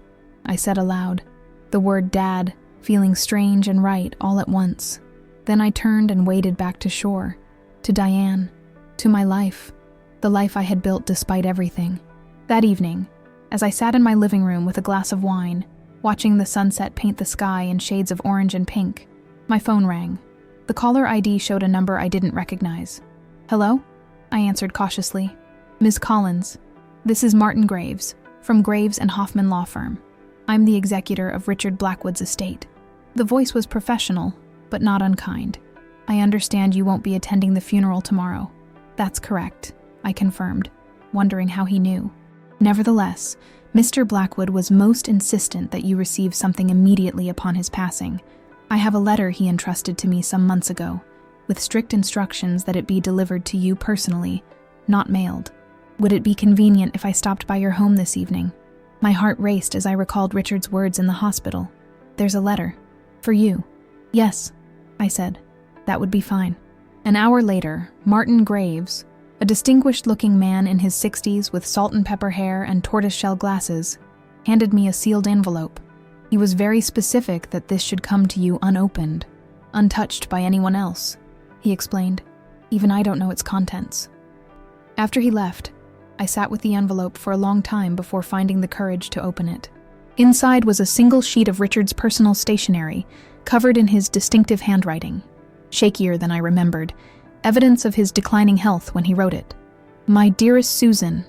I said aloud, the word Dad feeling strange and right all at once. Then I turned and waded back to shore, to Diane, to my life, the life I had built despite everything. That evening, as I sat in my living room with a glass of wine, watching the sunset paint the sky in shades of orange and pink, my phone rang. The caller ID showed a number I didn't recognize. "Hello?" I answered cautiously. "Ms. Collins, this is Martin Graves, from Graves and Hoffman Law Firm. I'm the executor of Richard Blackwood's estate." The voice was professional, but not unkind. "I understand you won't be attending the funeral tomorrow." "That's correct," I confirmed, wondering how he knew. "Nevertheless, Mr. Blackwood was most insistent that you receive something immediately upon his passing. I have a letter he entrusted to me some months ago, with strict instructions that it be delivered to you personally, not mailed. Would it be convenient if I stopped by your home this evening?" My heart raced as I recalled Richard's words in the hospital. "There's a letter. For you." "Yes," I said. "That would be fine." An hour later, Martin Graves, a distinguished-looking man in his 60s with salt and pepper hair and tortoiseshell glasses, handed me a sealed envelope. He was very specific that this should come to you unopened, untouched by anyone else, he explained. "Even I don't know its contents." After he left, I sat with the envelope for a long time before finding the courage to open it. Inside was a single sheet of Richard's personal stationery, covered in his distinctive handwriting, shakier than I remembered, evidence of his declining health when he wrote it. "My dearest Susan,"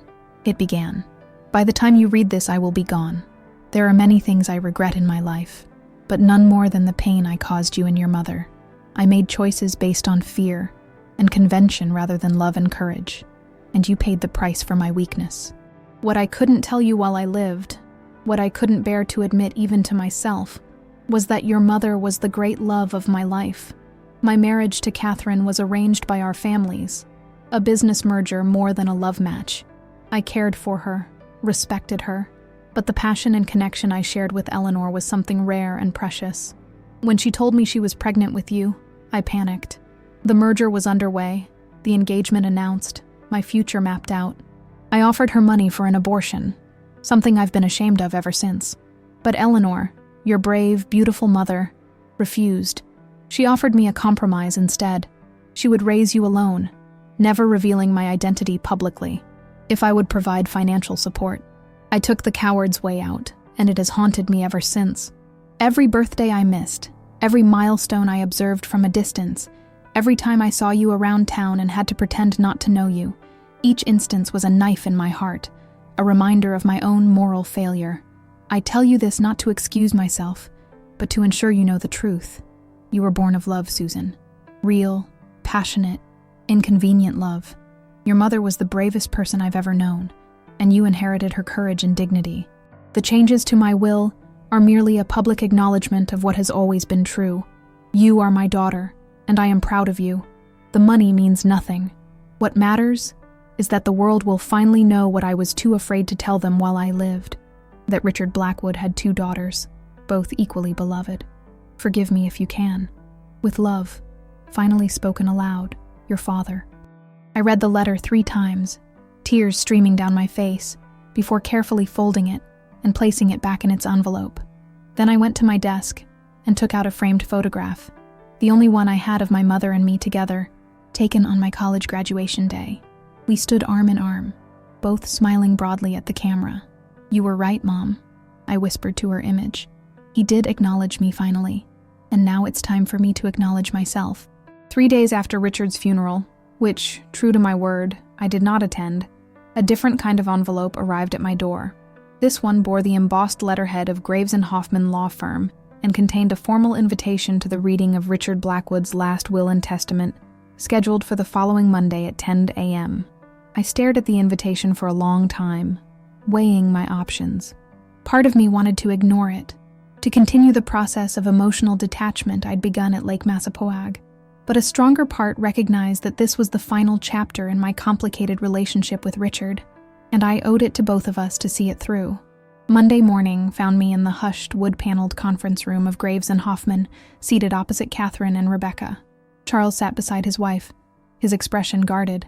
it began. "By the time you read this, I will be gone. There are many things I regret in my life, but none more than the pain I caused you and your mother. I made choices based on fear and convention rather than love and courage, and you paid the price for my weakness. What I couldn't tell you while I lived, what I couldn't bear to admit even to myself, was that your mother was the great love of my life. My marriage to Catherine was arranged by our families, a business merger more than a love match. I cared for her, respected her, but the passion and connection I shared with Eleanor was something rare and precious. When she told me she was pregnant with you, I panicked. The merger was underway, the engagement announced, my future mapped out. I offered her money for an abortion, something I've been ashamed of ever since. But Eleanor, your brave, beautiful mother, refused. She offered me a compromise instead. She would raise you alone, never revealing my identity publicly, if I would provide financial support. I took the coward's way out, and it has haunted me ever since. Every birthday I missed, every milestone I observed from a distance, every time I saw you around town and had to pretend not to know you, each instance was a knife in my heart, a reminder of my own moral failure. I tell you this not to excuse myself, but to ensure you know the truth. You were born of love, Susan. Real, passionate, inconvenient love. Your mother was the bravest person I've ever known, and you inherited her courage and dignity. The changes to my will are merely a public acknowledgement of what has always been true. You are my daughter, and I am proud of you. The money means nothing. What matters is that the world will finally know what I was too afraid to tell them while I lived, that Richard Blackwood had 2 daughters, both equally beloved. Forgive me if you can. With love, finally spoken aloud, your father. I read the letter 3 times, tears streaming down my face, before carefully folding it and placing it back in its envelope. Then I went to my desk and took out a framed photograph, the only one I had of my mother and me together, taken on my college graduation day. We stood arm in arm, both smiling broadly at the camera. You were right, Mom, I whispered to her image. He did acknowledge me finally, and now it's time for me to acknowledge myself. 3 days after Richard's funeral, which, true to my word, I did not attend, a different kind of envelope arrived at my door. This one bore the embossed letterhead of Graves & Hoffman Law Firm and contained a formal invitation to the reading of Richard Blackwood's last will and testament, scheduled for the following Monday at 10 a.m. I stared at the invitation for a long time, weighing my options. Part of me wanted to ignore it, to continue the process of emotional detachment I'd begun at Lake Massapoag, but a stronger part recognized that this was the final chapter in my complicated relationship with Richard, and I owed it to both of us to see it through. Monday morning found me in the hushed, wood-paneled conference room of Graves & Hoffman, seated opposite Catherine and Rebecca. Charles sat beside his wife, his expression guarded.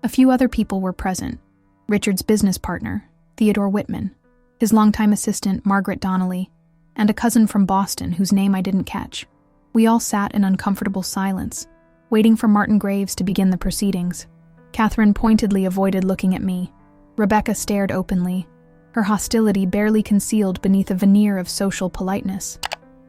A few other people were present. Richard's business partner, Theodore Whitman, his longtime assistant, Margaret Donnelly, and a cousin from Boston whose name I didn't catch. We all sat in uncomfortable silence, waiting for Martin Graves to begin the proceedings. Catherine pointedly avoided looking at me. Rebecca stared openly, her hostility barely concealed beneath a veneer of social politeness.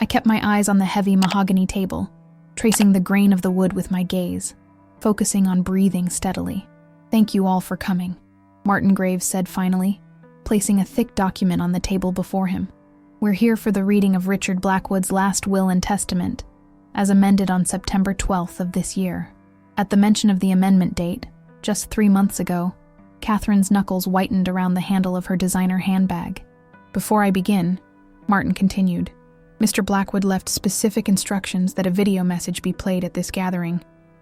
I kept my eyes on the heavy mahogany table, tracing the grain of the wood with my gaze, focusing on breathing steadily. "Thank you all for coming," Martin Graves said finally, placing a thick document on the table before him. "We're here for the reading of Richard Blackwood's last will and testament, as amended on September 12th of this year." At the mention of the amendment date, just 3 months ago, Catherine's knuckles whitened around the handle of her designer handbag. "Before I begin," Martin continued, "Mr. Blackwood left specific instructions that a video message be played at this gathering.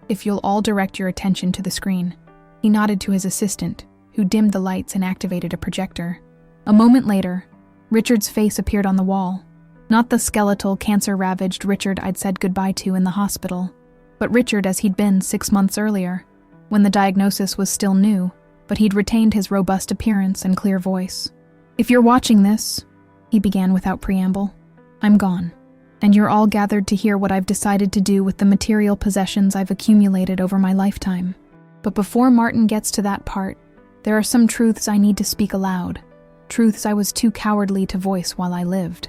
If you'll all direct your attention to the screen." He nodded to his assistant, who dimmed the lights and activated a projector. A moment later, Richard's face appeared on the wall. Not the skeletal, cancer-ravaged Richard I'd said goodbye to in the hospital, but Richard as he'd been 6 months earlier, when the diagnosis was still new, but he'd retained his robust appearance and clear voice. "If you're watching this," he began without preamble, "I'm gone, and you're all gathered to hear what I've decided to do with the material possessions I've accumulated over my lifetime. But before Martin gets to that part, there are some truths I need to speak aloud, truths I was too cowardly to voice while I lived."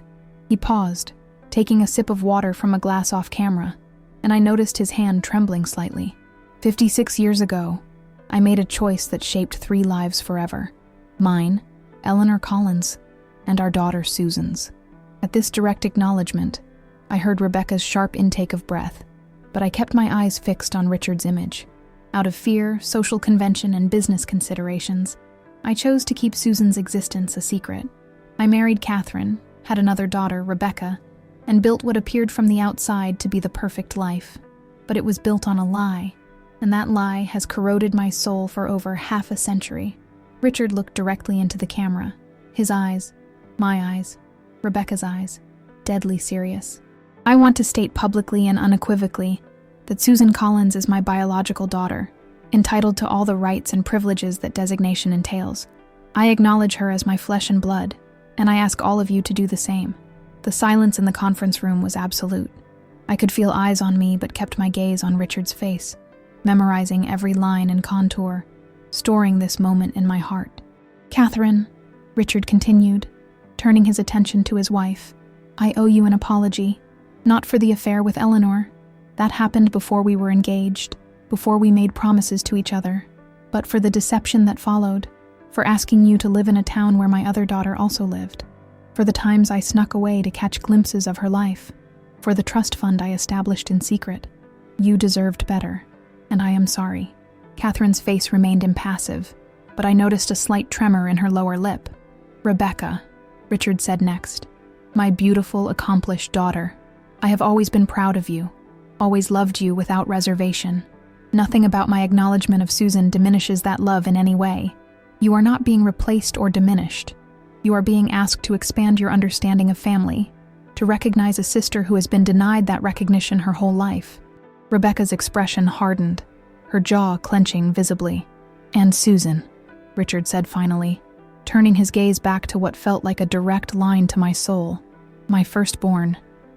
He paused, taking a sip of water from a glass off camera, and I noticed his hand trembling slightly. 56 years ago, I made a choice that shaped 3 lives forever. Mine, Eleanor Collins, and our daughter Susan's. At this direct acknowledgement, I heard Rebecca's sharp intake of breath, but I kept my eyes fixed on Richard's image. Out of fear, social convention, and business considerations, I chose to keep Susan's existence a secret. I married Catherine, had another daughter, Rebecca, and built what appeared from the outside to be the perfect life. But it was built on a lie, and that lie has corroded my soul for over half a century. Richard looked directly into the camera, his eyes, my eyes, Rebecca's eyes, deadly serious. "I want to state publicly and unequivocally that Susan Collins is my biological daughter, entitled to all the rights and privileges that designation entails. I acknowledge her as my flesh and blood, and I ask all of you to do the same." The silence in the conference room was absolute. I could feel eyes on me but kept my gaze on Richard's face, memorizing every line and contour, storing this moment in my heart. "Catherine," Richard continued, turning his attention to his wife, "I owe you an apology, not for the affair with Eleanor. That happened before we were engaged, before we made promises to each other, but for the deception that followed, for asking you to live in a town where my other daughter also lived, for the times I snuck away to catch glimpses of her life, for the trust fund I established in secret. You deserved better, and I am sorry." Catherine's face remained impassive, but I noticed a slight tremor in her lower lip. "Rebecca," Richard said next. "My beautiful, accomplished daughter. I have always been proud of you, always loved you without reservation. Nothing about my acknowledgement of Susan diminishes that love in any way. You are not being replaced or diminished. You are being asked to expand your understanding of family, to recognize a sister who has been denied that recognition her whole life." Rebecca's expression hardened, her jaw clenching visibly. "And Susan," Richard said finally, turning his gaze back to what felt like a direct line to my soul. "My firstborn,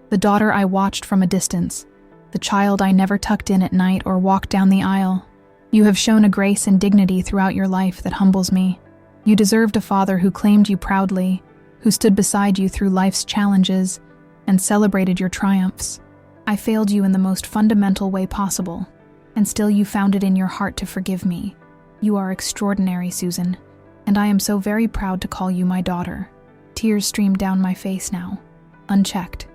the daughter I watched from a distance, the child I never tucked in at night or walked down the aisle. You have shown a grace and dignity throughout your life that humbles me. You deserved a father who claimed you proudly, who stood beside you through life's challenges and celebrated your triumphs. I failed you in the most fundamental way possible, and still you found it in your heart to forgive me. You are extraordinary, Susan, and I am so very proud to call you my daughter." Tears streamed down my face now, unchecked.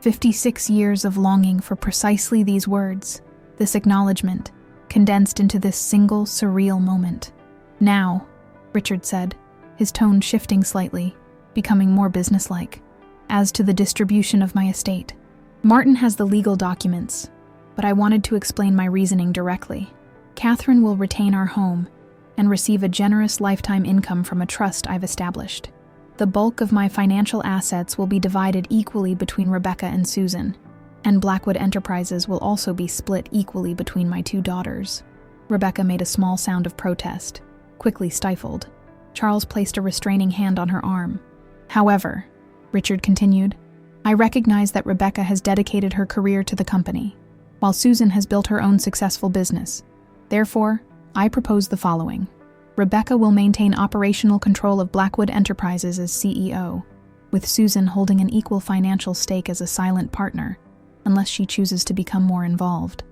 56 years of longing for precisely these words, this acknowledgement, condensed into this single surreal moment. "Now," Richard said, his tone shifting slightly, becoming more businesslike, "as to the distribution of my estate. Martin has the legal documents, but I wanted to explain my reasoning directly. Catherine will retain our home and receive a generous lifetime income from a trust I've established. The bulk of my financial assets will be divided equally between Rebecca and Susan, and Blackwood Enterprises will also be split equally between my two daughters." Rebecca made a small sound of protest, quickly stifled. Charles placed a restraining hand on her arm. "However," Richard continued, "I recognize that Rebecca has dedicated her career to the company, while Susan has built her own successful business. Therefore, I propose the following. Rebecca will maintain operational control of Blackwood Enterprises as CEO, with Susan holding an equal financial stake as a silent partner, unless she chooses to become more involved.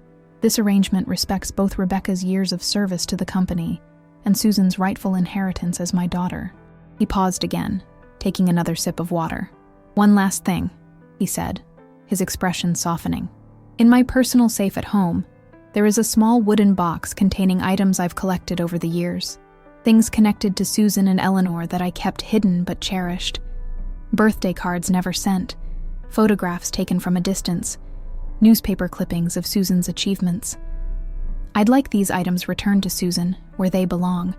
This arrangement respects both Rebecca's years of service to the company and Susan's rightful inheritance as my daughter." He paused again, taking another sip of water. "One last thing," he said, his expression softening. "In my personal safe at home, there is a small wooden box containing items I've collected over the years. Things connected to Susan and Eleanor that I kept hidden but cherished. Birthday cards never sent, photographs taken from a distance, newspaper clippings of Susan's achievements. I'd like these items returned to Susan, where they belong."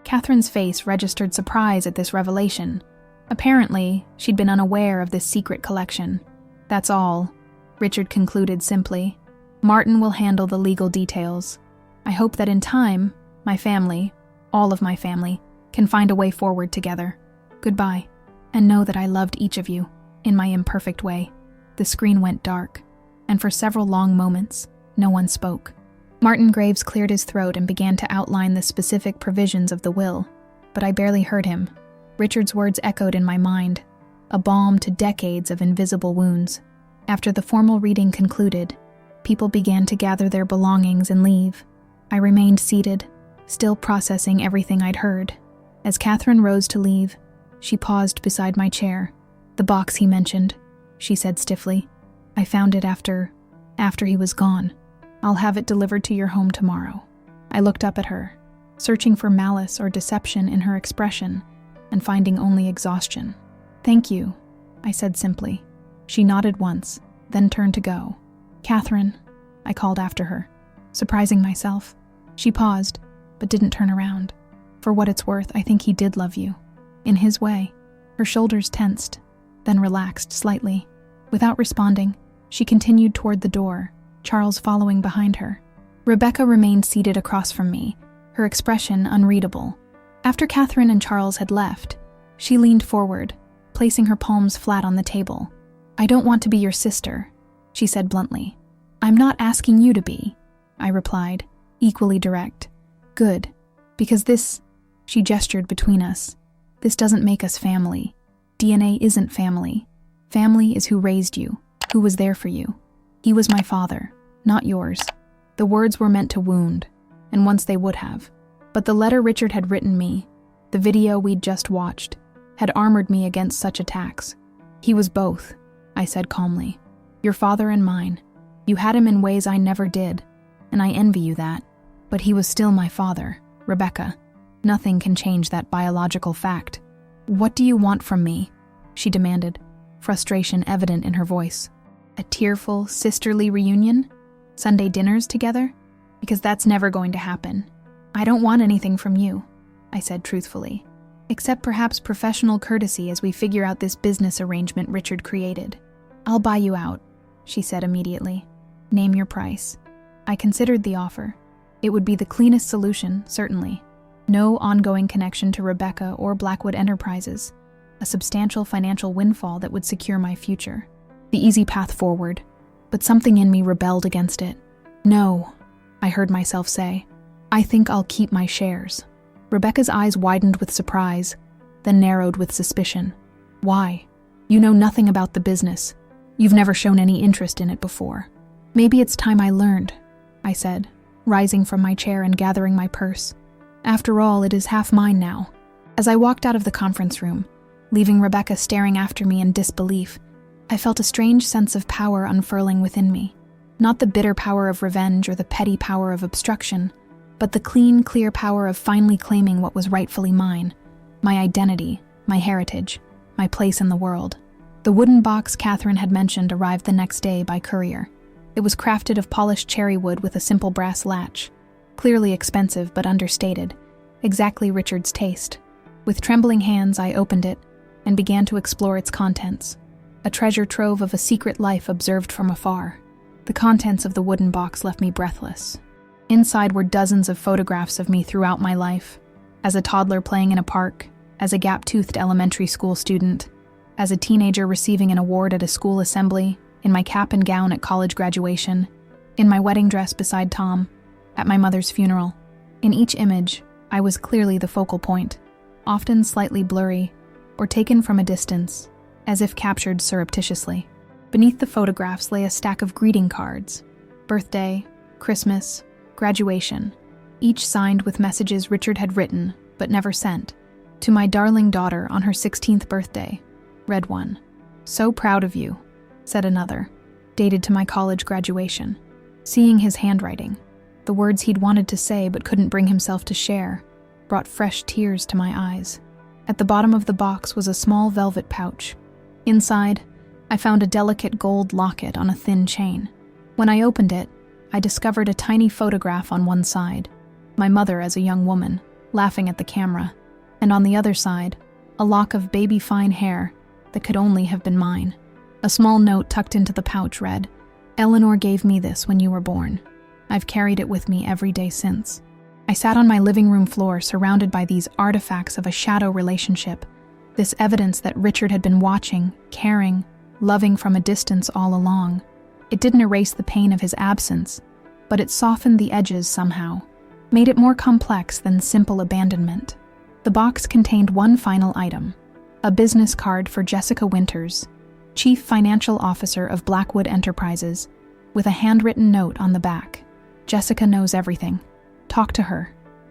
Catherine's face registered surprise at this revelation. Apparently, she'd been unaware of this secret collection. "That's all," Richard concluded simply. "Martin will handle the legal details. I hope that in time, my family, all of my family, can find a way forward together. Goodbye, and know that I loved each of you, in my imperfect way." The screen went dark, and for several long moments, no one spoke. Martin Graves cleared his throat and began to outline the specific provisions of the will, but I barely heard him. Richard's words echoed in my mind, a balm to decades of invisible wounds. After the formal reading concluded, people began to gather their belongings and leave. I remained seated, still processing everything I'd heard. As Catherine rose to leave, she paused beside my chair. "The box he mentioned," she said stiffly. "I found it after he was gone. I'll have it delivered to your home tomorrow." I looked up at her, searching for malice or deception in her expression, and finding only exhaustion. "Thank you," I said simply. She nodded once, then turned to go. "Catherine," I called after her, surprising myself. She paused, but didn't turn around. For what it's worth, I think he did love you. In his way. Her shoulders tensed, then relaxed slightly. Without responding, she continued toward the door, Charles following behind her. Rebecca remained seated across from me, her expression unreadable. After Catherine and Charles had left, she leaned forward, placing her palms flat on the table. "I don't want to be your sister," she said bluntly. "I'm not asking you to be," I replied, equally direct. "Good, because this," she gestured between us, "this doesn't make us family. DNA isn't family. Family is who raised you, who was there for you. He was my father, not yours." The words were meant to wound, and once they would have. But the letter Richard had written me, the video we'd just watched, had armored me against such attacks. "He was both," I said calmly. "Your father and mine. You had him in ways I never did, and I envy you that. But he was still my father, Rebecca. Nothing can change that biological fact." "What do you want from me?" she demanded, frustration evident in her voice. "A tearful, sisterly reunion? Sunday dinners together? Because that's never going to happen. I don't want anything from you," I said truthfully, "except perhaps professional courtesy as we figure out this business arrangement Richard created." "I'll buy you out," she said immediately. "Name your price." I considered the offer. It would be the cleanest solution, certainly. No ongoing connection to Rebecca or Blackwood Enterprises. A substantial financial windfall that would secure my future. The easy path forward. But something in me rebelled against it. "No," I heard myself say. "I think I'll keep my shares." Rebecca's eyes widened with surprise, then narrowed with suspicion. "Why? You know nothing about the business. You've never shown any interest in it before." "Maybe it's time I learned," I said, rising from my chair and gathering my purse. "After all, it is half mine now." As I walked out of the conference room, leaving Rebecca staring after me in disbelief, I felt a strange sense of power unfurling within me. Not the bitter power of revenge or the petty power of obstruction, but the clean, clear power of finally claiming what was rightfully mine. My identity, my heritage, my place in the world. The wooden box Catherine had mentioned arrived the next day by courier. It was crafted of polished cherry wood with a simple brass latch. Clearly expensive but understated, exactly Richard's taste. With trembling hands, I opened it and began to explore its contents. A treasure trove of a secret life observed from afar. The contents of the wooden box left me breathless. Inside were dozens of photographs of me throughout my life. As a toddler playing in a park, as a gap-toothed elementary school student, as a teenager receiving an award at a school assembly, in my cap and gown at college graduation, in my wedding dress beside Tom, at my mother's funeral. In each image, I was clearly the focal point, often slightly blurry, or taken from a distance, as if captured surreptitiously. Beneath the photographs lay a stack of greeting cards: birthday, Christmas, graduation, each signed with messages Richard had written but never sent. "To my darling daughter on her 16th birthday," read one. "So proud of you," said another, dated to my college graduation. Seeing his handwriting, the words he'd wanted to say but couldn't bring himself to share, brought fresh tears to my eyes. At the bottom of the box was a small velvet pouch. Inside, I found a delicate gold locket on a thin chain. When I opened it, I discovered a tiny photograph on one side, my mother as a young woman, laughing at the camera, and on the other side, a lock of baby-fine hair that could only have been mine. A small note tucked into the pouch read, "Eleanor gave me this when you were born. I've carried it with me every day since." I sat on my living room floor surrounded by these artifacts of a shadow relationship, this evidence that Richard had been watching, caring, loving from a distance all along. It didn't erase the pain of his absence, but it softened the edges somehow, made it more complex than simple abandonment. The box contained one final item, a business card for Jessica Winters, Chief Financial Officer of Blackwood Enterprises, with a handwritten note on the back. "Jessica knows everything. Talk to her.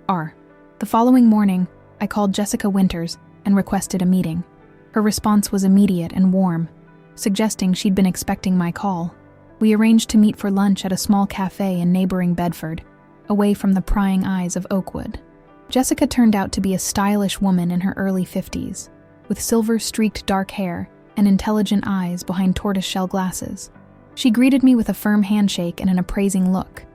R." The following morning, I called Jessica Winters and requested a meeting. Her response was immediate and warm, suggesting she'd been expecting my call. We arranged to meet for lunch at a small cafe in neighboring Bedford, away from the prying eyes of Oakwood. Jessica turned out to be a stylish woman in her early 50s, with silver-streaked dark hair and intelligent eyes behind tortoiseshell glasses. She greeted me with a firm handshake and an appraising look.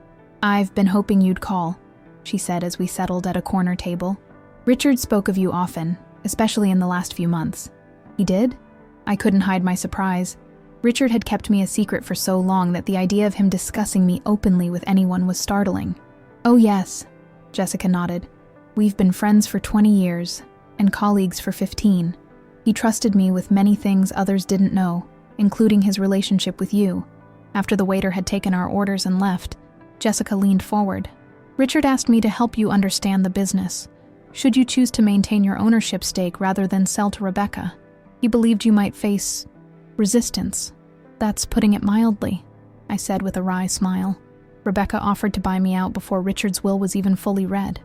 "I've been hoping you'd call," she said as we settled at a corner table. "Richard spoke of you often, especially in the last few months." "He did?" I couldn't hide my surprise. Richard had kept me a secret for so long that the idea of him discussing me openly with anyone was startling. "Oh yes," Jessica nodded. "We've been friends for 20 years, and colleagues for 15. He trusted me with many things others didn't know, including his relationship with you." After the waiter had taken our orders and left, Jessica leaned forward. "Richard asked me to help you understand the business, should you choose to maintain your ownership stake rather than sell to Rebecca. He believed you might face resistance." "That's putting it mildly," I said with a wry smile. "Rebecca offered to buy me out before Richard's will was even fully read."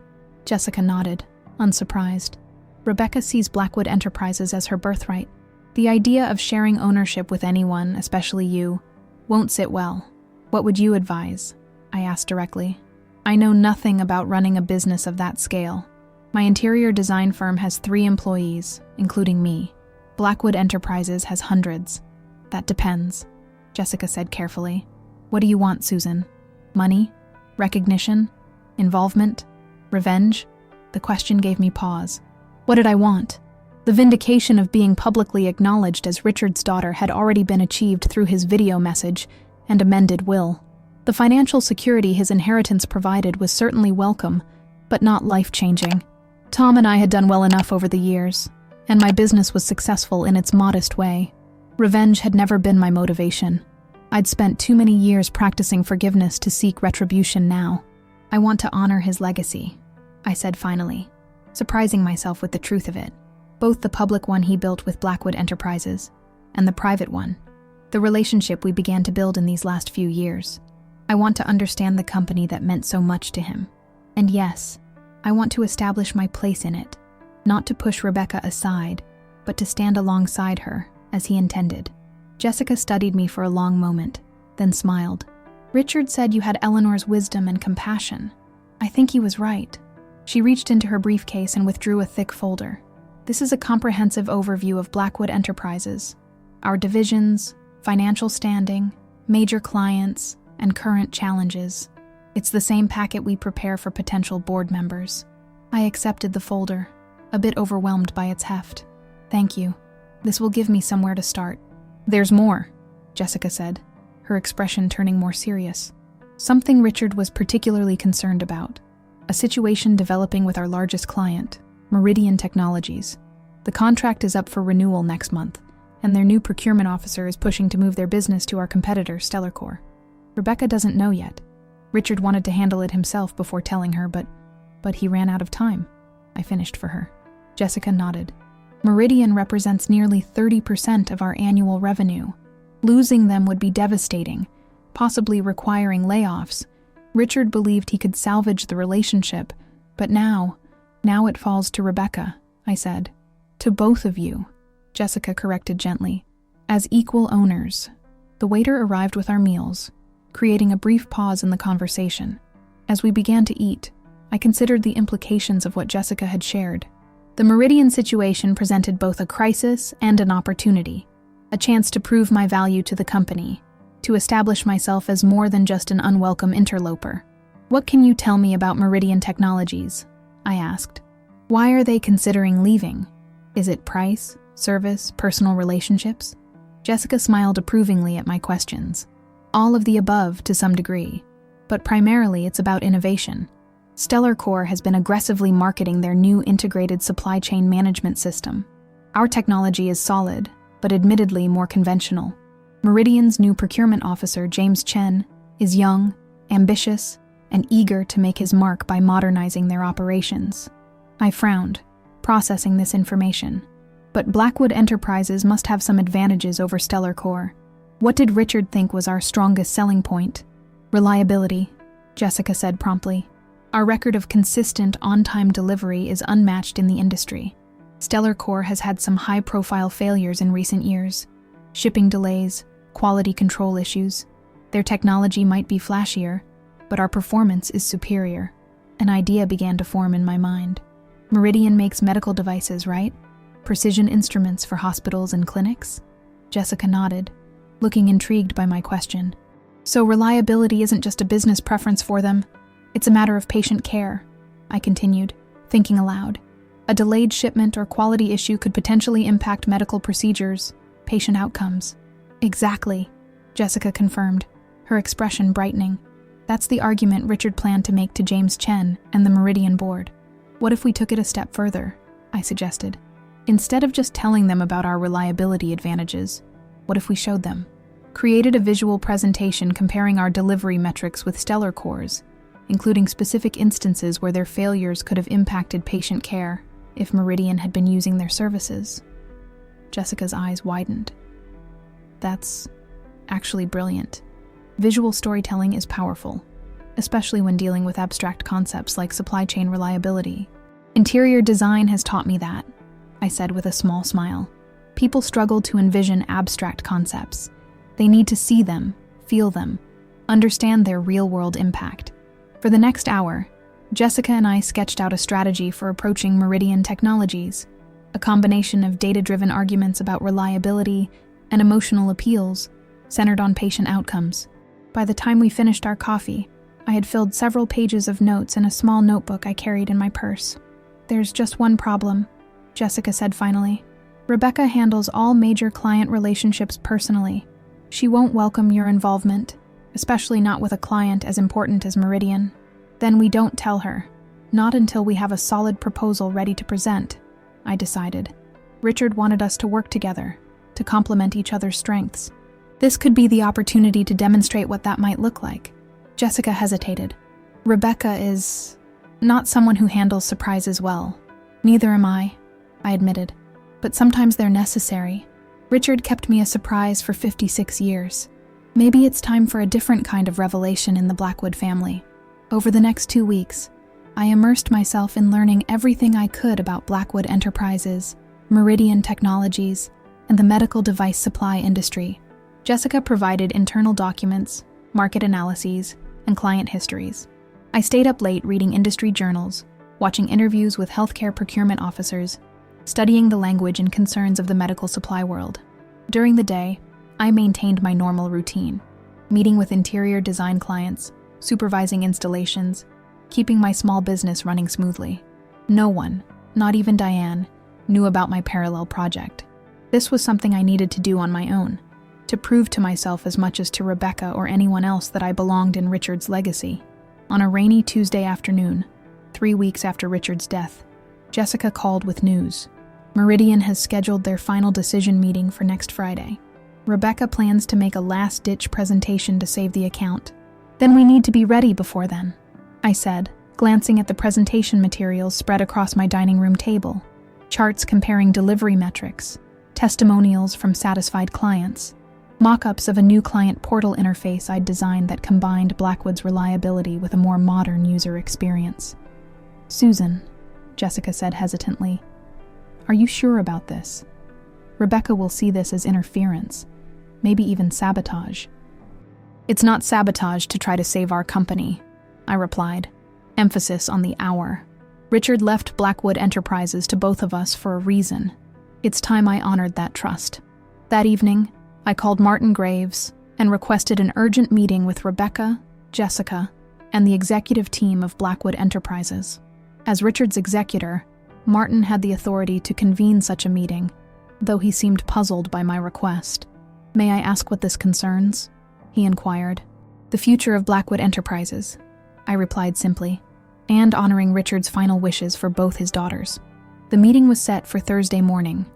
Jessica nodded, unsurprised. "Rebecca sees Blackwood Enterprises as her birthright. The idea of sharing ownership with anyone, especially you, won't sit well. What would you advise?" I asked directly. "I know nothing about running a business of that scale." My interior design firm has 3 employees, including me. Blackwood Enterprises has hundreds. That depends, Jessica said carefully. What do you want, Susan? Money? Recognition? Involvement? Revenge? The question gave me pause. What did I want? The vindication of being publicly acknowledged as Richard's daughter had already been achieved through his video message and amended will. The financial security his inheritance provided was certainly welcome, but not life-changing. Tom and I had done well enough over the years, and my business was successful in its modest way. Revenge had never been my motivation. I'd spent too many years practicing forgiveness to seek retribution now. I want to honor his legacy, I said finally, surprising myself with the truth of it. Both the public one he built with Blackwood Enterprises and the private one, the relationship we began to build in these last few years. I want to understand the company that meant so much to him. And yes, I want to establish my place in it, not to push Rebecca aside, but to stand alongside her, as he intended. Jessica studied me for a long moment, then smiled. Richard said you had Eleanor's wisdom and compassion. I think he was right. She reached into her briefcase and withdrew a thick folder. This is a comprehensive overview of Blackwood Enterprises, our divisions, financial standing, major clients, and current challenges. It's the same packet we prepare for potential board members. I accepted the folder, a bit overwhelmed by its heft. Thank you. This will give me somewhere to start. There's more, Jessica said, her expression turning more serious. Something Richard was particularly concerned about. A situation developing with our largest client, Meridian Technologies. The contract is up for renewal next month, and their new procurement officer is pushing to move their business to our competitor, StellarCore. Rebecca doesn't know yet. Richard wanted to handle it himself before telling her, but he ran out of time. I finished for her. Jessica nodded. Meridian represents nearly 30% of our annual revenue. Losing them would be devastating, possibly requiring layoffs. Richard believed he could salvage the relationship, but now it falls to Rebecca, I said. To both of you, Jessica corrected gently. As equal owners. The waiter arrived with our meals, creating a brief pause in the conversation. As we began to eat, I considered the implications of what Jessica had shared. The Meridian situation presented both a crisis and an opportunity, a chance to prove my value to the company, to establish myself as more than just an unwelcome interloper. What can you tell me about Meridian Technologies? I asked. Why are they considering leaving? Is it price, service, personal relationships? Jessica smiled approvingly at my questions. All of the above to some degree, but primarily it's about innovation. StellarCore has been aggressively marketing their new integrated supply chain management system. Our technology is solid, but admittedly more conventional. Meridian's new procurement officer, James Chen, is young, ambitious, and eager to make his mark by modernizing their operations. I frowned, processing this information. But Blackwood Enterprises must have some advantages over StellarCore. What did Richard think was our strongest selling point? Reliability, Jessica said promptly. Our record of consistent, on-time delivery is unmatched in the industry. StellarCore has had some high-profile failures in recent years. Shipping delays, quality control issues. Their technology might be flashier, but our performance is superior. An idea began to form in my mind. Meridian makes medical devices, right? Precision instruments for hospitals and clinics? Jessica nodded, looking intrigued by my question. So reliability isn't just a business preference for them. It's a matter of patient care, I continued, thinking aloud. A delayed shipment or quality issue could potentially impact medical procedures, patient outcomes. Exactly, Jessica confirmed, her expression brightening. That's the argument Richard planned to make to James Chen and the Meridian board. What if we took it a step further? I suggested. Instead of just telling them about our reliability advantages, what if we showed them? Created a visual presentation comparing our delivery metrics with StellarCore's, including specific instances where their failures could have impacted patient care if Meridian had been using their services. Jessica's eyes widened. That's actually brilliant. Visual storytelling is powerful, especially when dealing with abstract concepts like supply chain reliability. Interior design has taught me that, I said with a small smile. People struggle to envision abstract concepts. They need to see them, feel them, understand their real-world impact. For the next hour, Jessica and I sketched out a strategy for approaching Meridian Technologies, a combination of data-driven arguments about reliability and emotional appeals centered on patient outcomes. By the time we finished our coffee, I had filled several pages of notes in a small notebook I carried in my purse. "There's just one problem," Jessica said finally. "Rebecca handles all major client relationships personally. She won't welcome your involvement, especially not with a client as important as Meridian." "Then we don't tell her. Not until we have a solid proposal ready to present," I decided. Richard wanted us to work together, to complement each other's strengths. This could be the opportunity to demonstrate what that might look like. Jessica hesitated. "Rebecca is not someone who handles surprises well." "Neither am I admitted. "But sometimes they're necessary. Richard kept me a surprise for 56 years. Maybe it's time for a different kind of revelation in the Blackwood family." Over the next 2 weeks, I immersed myself in learning everything I could about Blackwood Enterprises, Meridian Technologies, and the medical device supply industry. Jessica provided internal documents, market analyses, and client histories. I stayed up late reading industry journals, watching interviews with healthcare procurement officers, studying the language and concerns of the medical supply world. During the day, I maintained my normal routine, meeting with interior design clients, supervising installations, keeping my small business running smoothly. No one, not even Diane, knew about my parallel project. This was something I needed to do on my own, to prove to myself as much as to Rebecca or anyone else that I belonged in Richard's legacy. On a rainy Tuesday afternoon, 3 weeks after Richard's death, Jessica called with news. Meridian has scheduled their final decision meeting for next Friday. Rebecca plans to make a last-ditch presentation to save the account. "Then we need to be ready before then," I said, glancing at the presentation materials spread across my dining room table. Charts comparing delivery metrics, testimonials from satisfied clients, mock-ups of a new client portal interface I'd designed that combined Blackwood's reliability with a more modern user experience. "Susan," Jessica said hesitantly, "are you sure about this? Rebecca will see this as interference, maybe even sabotage." "It's not sabotage to try to save our company," I replied, emphasis on the "our." Richard left Blackwood Enterprises to both of us for a reason. It's time I honored that trust. That evening, I called Martin Graves and requested an urgent meeting with Rebecca, Jessica, and the executive team of Blackwood Enterprises. As Richard's executor, Martin had the authority to convene such a meeting, though he seemed puzzled by my request. "May I ask what this concerns?" he inquired. "The future of Blackwood Enterprises," I replied simply, and honoring Richard's final wishes for both his daughters. The meeting was set for Thursday morning,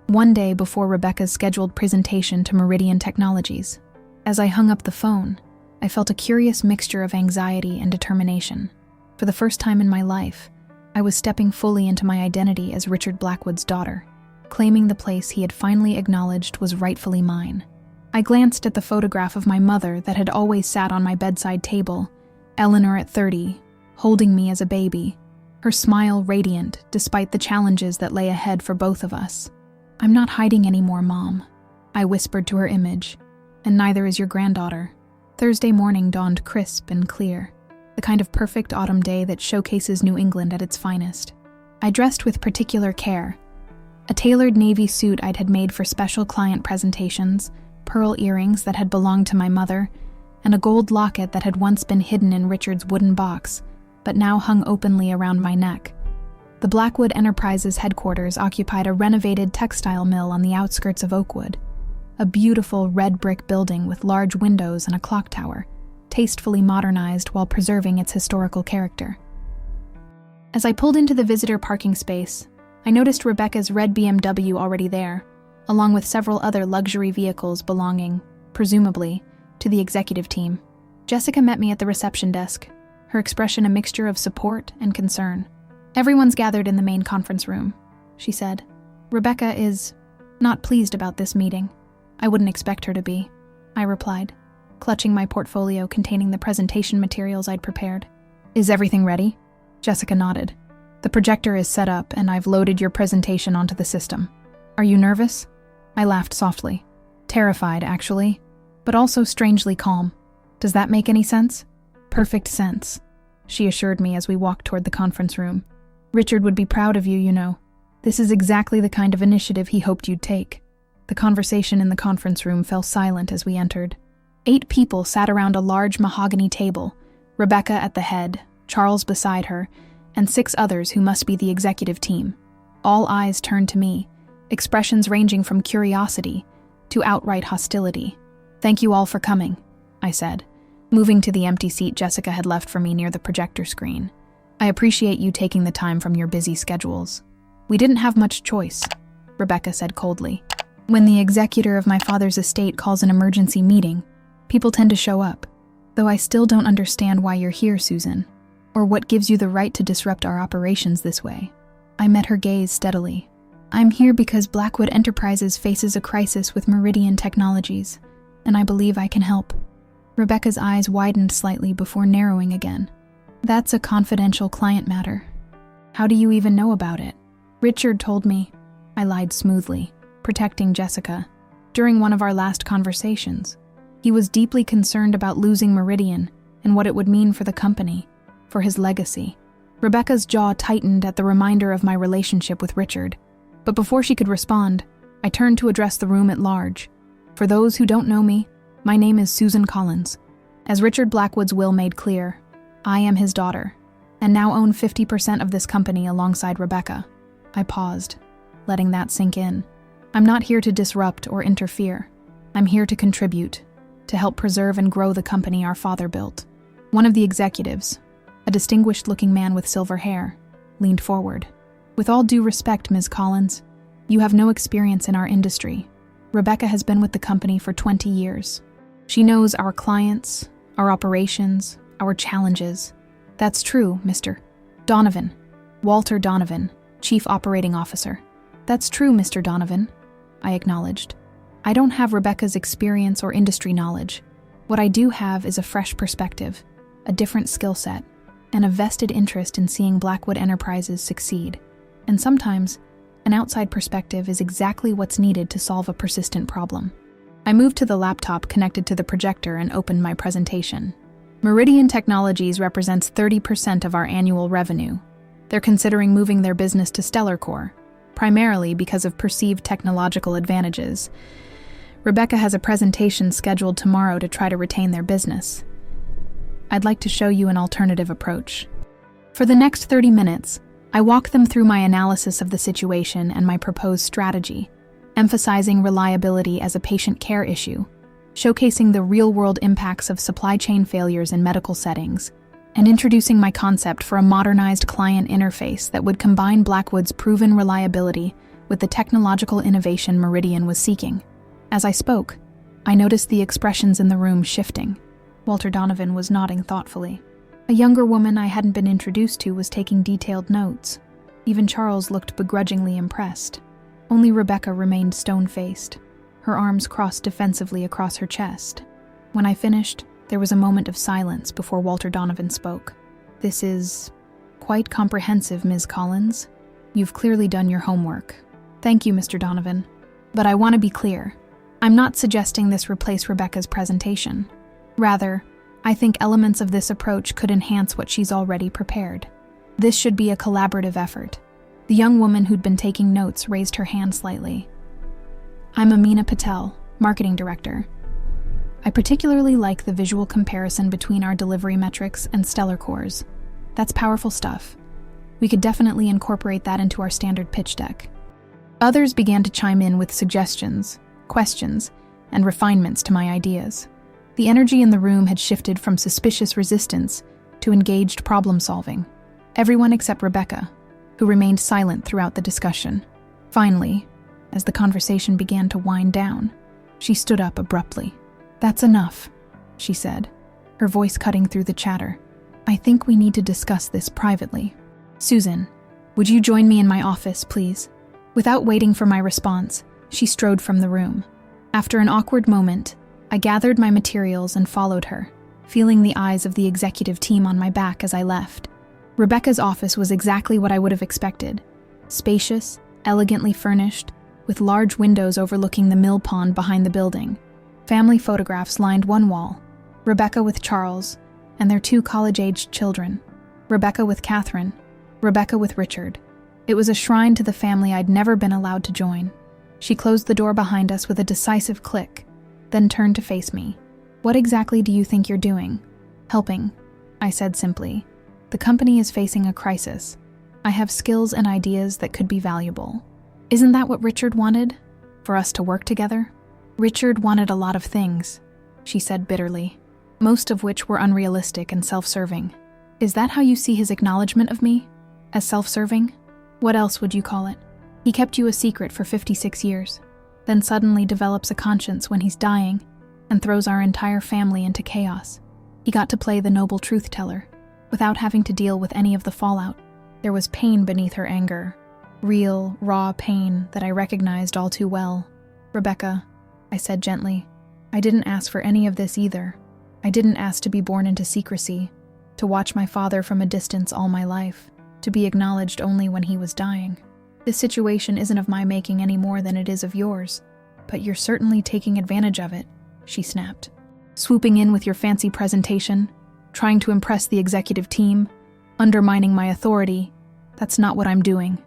one day before Rebecca's scheduled presentation to Meridian Technologies. As I hung up the phone, I felt a curious mixture of anxiety and determination. For the first time in my life, I was stepping fully into my identity as Richard Blackwood's daughter, claiming the place he had finally acknowledged was rightfully mine. I glanced at the photograph of my mother that had always sat on my bedside table, Eleanor at 30, holding me as a baby, her smile radiant despite the challenges that lay ahead for both of us. "I'm not hiding anymore, Mom," I whispered to her image, "and neither is your granddaughter." Thursday morning dawned crisp and clear, the kind of perfect autumn day that showcases New England at its finest. I dressed with particular care. A tailored navy suit I'd had made for special client presentations, pearl earrings that had belonged to my mother, and a gold locket that had once been hidden in Richard's wooden box, but now hung openly around my neck. The Blackwood Enterprises headquarters occupied a renovated textile mill on the outskirts of Oakwood, a beautiful red brick building with large windows and a clock tower, tastefully modernized while preserving its historical character. As I pulled into the visitor parking space, I noticed Rebecca's red BMW already there, along with several other luxury vehicles belonging, presumably, to the executive team. Jessica met me at the reception desk, her expression a mixture of support and concern. "Everyone's gathered in the main conference room," she said. "Rebecca is not pleased about this meeting. I wouldn't expect her to be," I replied, clutching my portfolio containing the presentation materials I'd prepared. "Is everything ready?" Jessica nodded. "The projector is set up and I've loaded your presentation onto the system. Are you nervous?" I laughed softly. Terrified, actually, but also strangely calm. "Does that make any sense?" "Perfect sense," she assured me as we walked toward the conference room. "Richard would be proud of you, you know. This is exactly the kind of initiative he hoped you'd take." The conversation in the conference room fell silent as we entered. 8 people sat around a large mahogany table, Rebecca at the head, Charles beside her, and 6 others who must be the executive team. All eyes turned to me, expressions ranging from curiosity to outright hostility. "Thank you all for coming," I said, moving to the empty seat Jessica had left for me near the projector screen. "I appreciate you taking the time from your busy schedules." "We didn't have much choice," Rebecca said coldly. "When the executor of my father's estate calls an emergency meeting, people tend to show up. Though I still don't understand why you're here, Susan, or what gives you the right to disrupt our operations this way." I met her gaze steadily. "I'm here because Blackwood Enterprises faces a crisis with Meridian Technologies, and I believe I can help." Rebecca's eyes widened slightly before narrowing again. "That's a confidential client matter. How do you even know about it?" "Richard told me," I lied smoothly, protecting Jessica. "During one of our last conversations, he was deeply concerned about losing Meridian and what it would mean for the company, for his legacy." Rebecca's jaw tightened at the reminder of my relationship with Richard, but before she could respond, I turned to address the room at large. "For those who don't know me, my name is Susan Collins. As Richard Blackwood's will made clear, I am his daughter, and now own 50% of this company alongside Rebecca." I paused, letting that sink in. "I'm not here to disrupt or interfere. I'm here to contribute, to help preserve and grow the company our father built." One of the executives, a distinguished-looking man with silver hair, leaned forward. "With all due respect, Ms. Collins, you have no experience in our industry. Rebecca has been with the company for 20 years. She knows our clients, our operations, our challenges." "That's true, Mr. Donovan." "Walter Donovan, Chief Operating Officer." "That's true, Mr. Donovan," I acknowledged. "I don't have Rebecca's experience or industry knowledge. What I do have is a fresh perspective, a different skill set, and a vested interest in seeing Blackwood Enterprises succeed. And sometimes, an outside perspective is exactly what's needed to solve a persistent problem." I moved to the laptop connected to the projector and opened my presentation. Meridian Technologies represents 30% of our annual revenue. They're considering moving their business to StellarCore, primarily because of perceived technological advantages. Rebecca has a presentation scheduled tomorrow to try to retain their business. I'd like to show you an alternative approach. For the next 30 minutes, I walk them through my analysis of the situation and my proposed strategy, emphasizing reliability as a patient care issue, showcasing the real-world impacts of supply chain failures in medical settings, and introducing my concept for a modernized client interface that would combine Blackwood's proven reliability with the technological innovation Meridian was seeking. As I spoke, I noticed the expressions in the room shifting. Walter Donovan was nodding thoughtfully. A younger woman I hadn't been introduced to was taking detailed notes. Even Charles looked begrudgingly impressed. Only Rebecca remained stone-faced, her arms crossed defensively across her chest. When I finished, there was a moment of silence before Walter Donovan spoke. "This is quite comprehensive, Ms. Collins. You've clearly done your homework." "Thank you, Mr. Donovan. But I want to be clear. I'm not suggesting this replace Rebecca's presentation. Rather, I think elements of this approach could enhance what she's already prepared. This should be a collaborative effort." The young woman who'd been taking notes raised her hand slightly. "I'm Amina Patel, Marketing Director. I particularly like the visual comparison between our delivery metrics and StellarCore's. That's powerful stuff. We could definitely incorporate that into our standard pitch deck." Others began to chime in with suggestions, questions, and refinements to my ideas. The energy in the room had shifted from suspicious resistance to engaged problem-solving. Everyone except Rebecca, who remained silent throughout the discussion. Finally, as the conversation began to wind down, she stood up abruptly. "That's enough," she said, her voice cutting through the chatter. "I think we need to discuss this privately. Susan, would you join me in my office, please?" Without waiting for my response, she strode from the room. After an awkward moment, I gathered my materials and followed her, feeling the eyes of the executive team on my back as I left. Rebecca's office was exactly what I would have expected. Spacious, elegantly furnished, with large windows overlooking the mill pond behind the building. Family photographs lined one wall, Rebecca with Charles and their 2 college-aged children. Rebecca with Catherine. Rebecca with Richard. It was a shrine to the family I'd never been allowed to join. She closed the door behind us with a decisive click, then turned to face me. "What exactly do you think you're doing?" "Helping," I said simply. "The company is facing a crisis. I have skills and ideas that could be valuable." "Isn't that what Richard wanted? For us to work together?" "Richard wanted a lot of things," she said bitterly, most of which were unrealistic and self-serving. "Is that how you see his acknowledgement of me? As self-serving? What else would you call it? He kept you a secret for 56 years, then suddenly develops a conscience when he's dying and throws our entire family into chaos. He got to play the noble truth teller, without having to deal with any of the fallout." There was pain beneath her anger, real, raw pain that I recognized all too well. "Rebecca," I said gently, "I didn't ask for any of this either. I didn't ask to be born into secrecy, to watch my father from a distance all my life, to be acknowledged only when he was dying. This situation isn't of my making any more than it is of yours, but you're certainly taking advantage of it," she snapped. "Swooping in with your fancy presentation, trying to impress the executive team, undermining my authority. That's not what I'm doing,"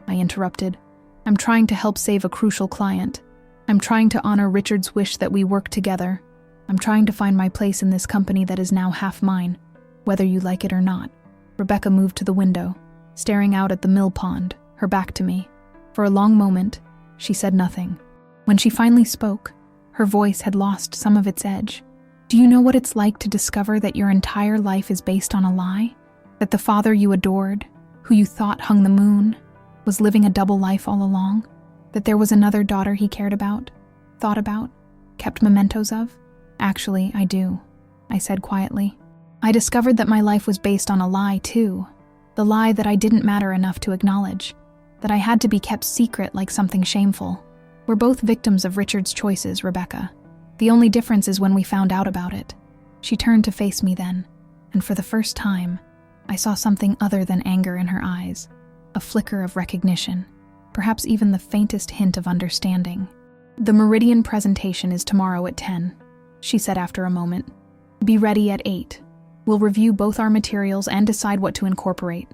I interrupted. "I'm trying to help save a crucial client. I'm trying to honor Richard's wish that we work together. I'm trying to find my place in this company that is now half mine, whether you like it or not." Rebecca moved to the window, staring out at the mill pond, her back to me. For a long moment, she said nothing. When she finally spoke, her voice had lost some of its edge. "Do you know what it's like to discover that your entire life is based on a lie? That the father you adored, who you thought hung the moon, was living a double life all along? That there was another daughter he cared about, thought about, kept mementos of?" "Actually, I do," I said quietly. "I discovered that my life was based on a lie, too. The lie that I didn't matter enough to acknowledge, that I had to be kept secret like something shameful. We're both victims of Richard's choices, Rebecca. The only difference is when we found out about it." She turned to face me then, and for the first time, I saw something other than anger in her eyes, a flicker of recognition, perhaps even the faintest hint of understanding. "The Meridian presentation is tomorrow at 10, she said after a moment. "Be ready at 8. We'll review both our materials and decide what to incorporate.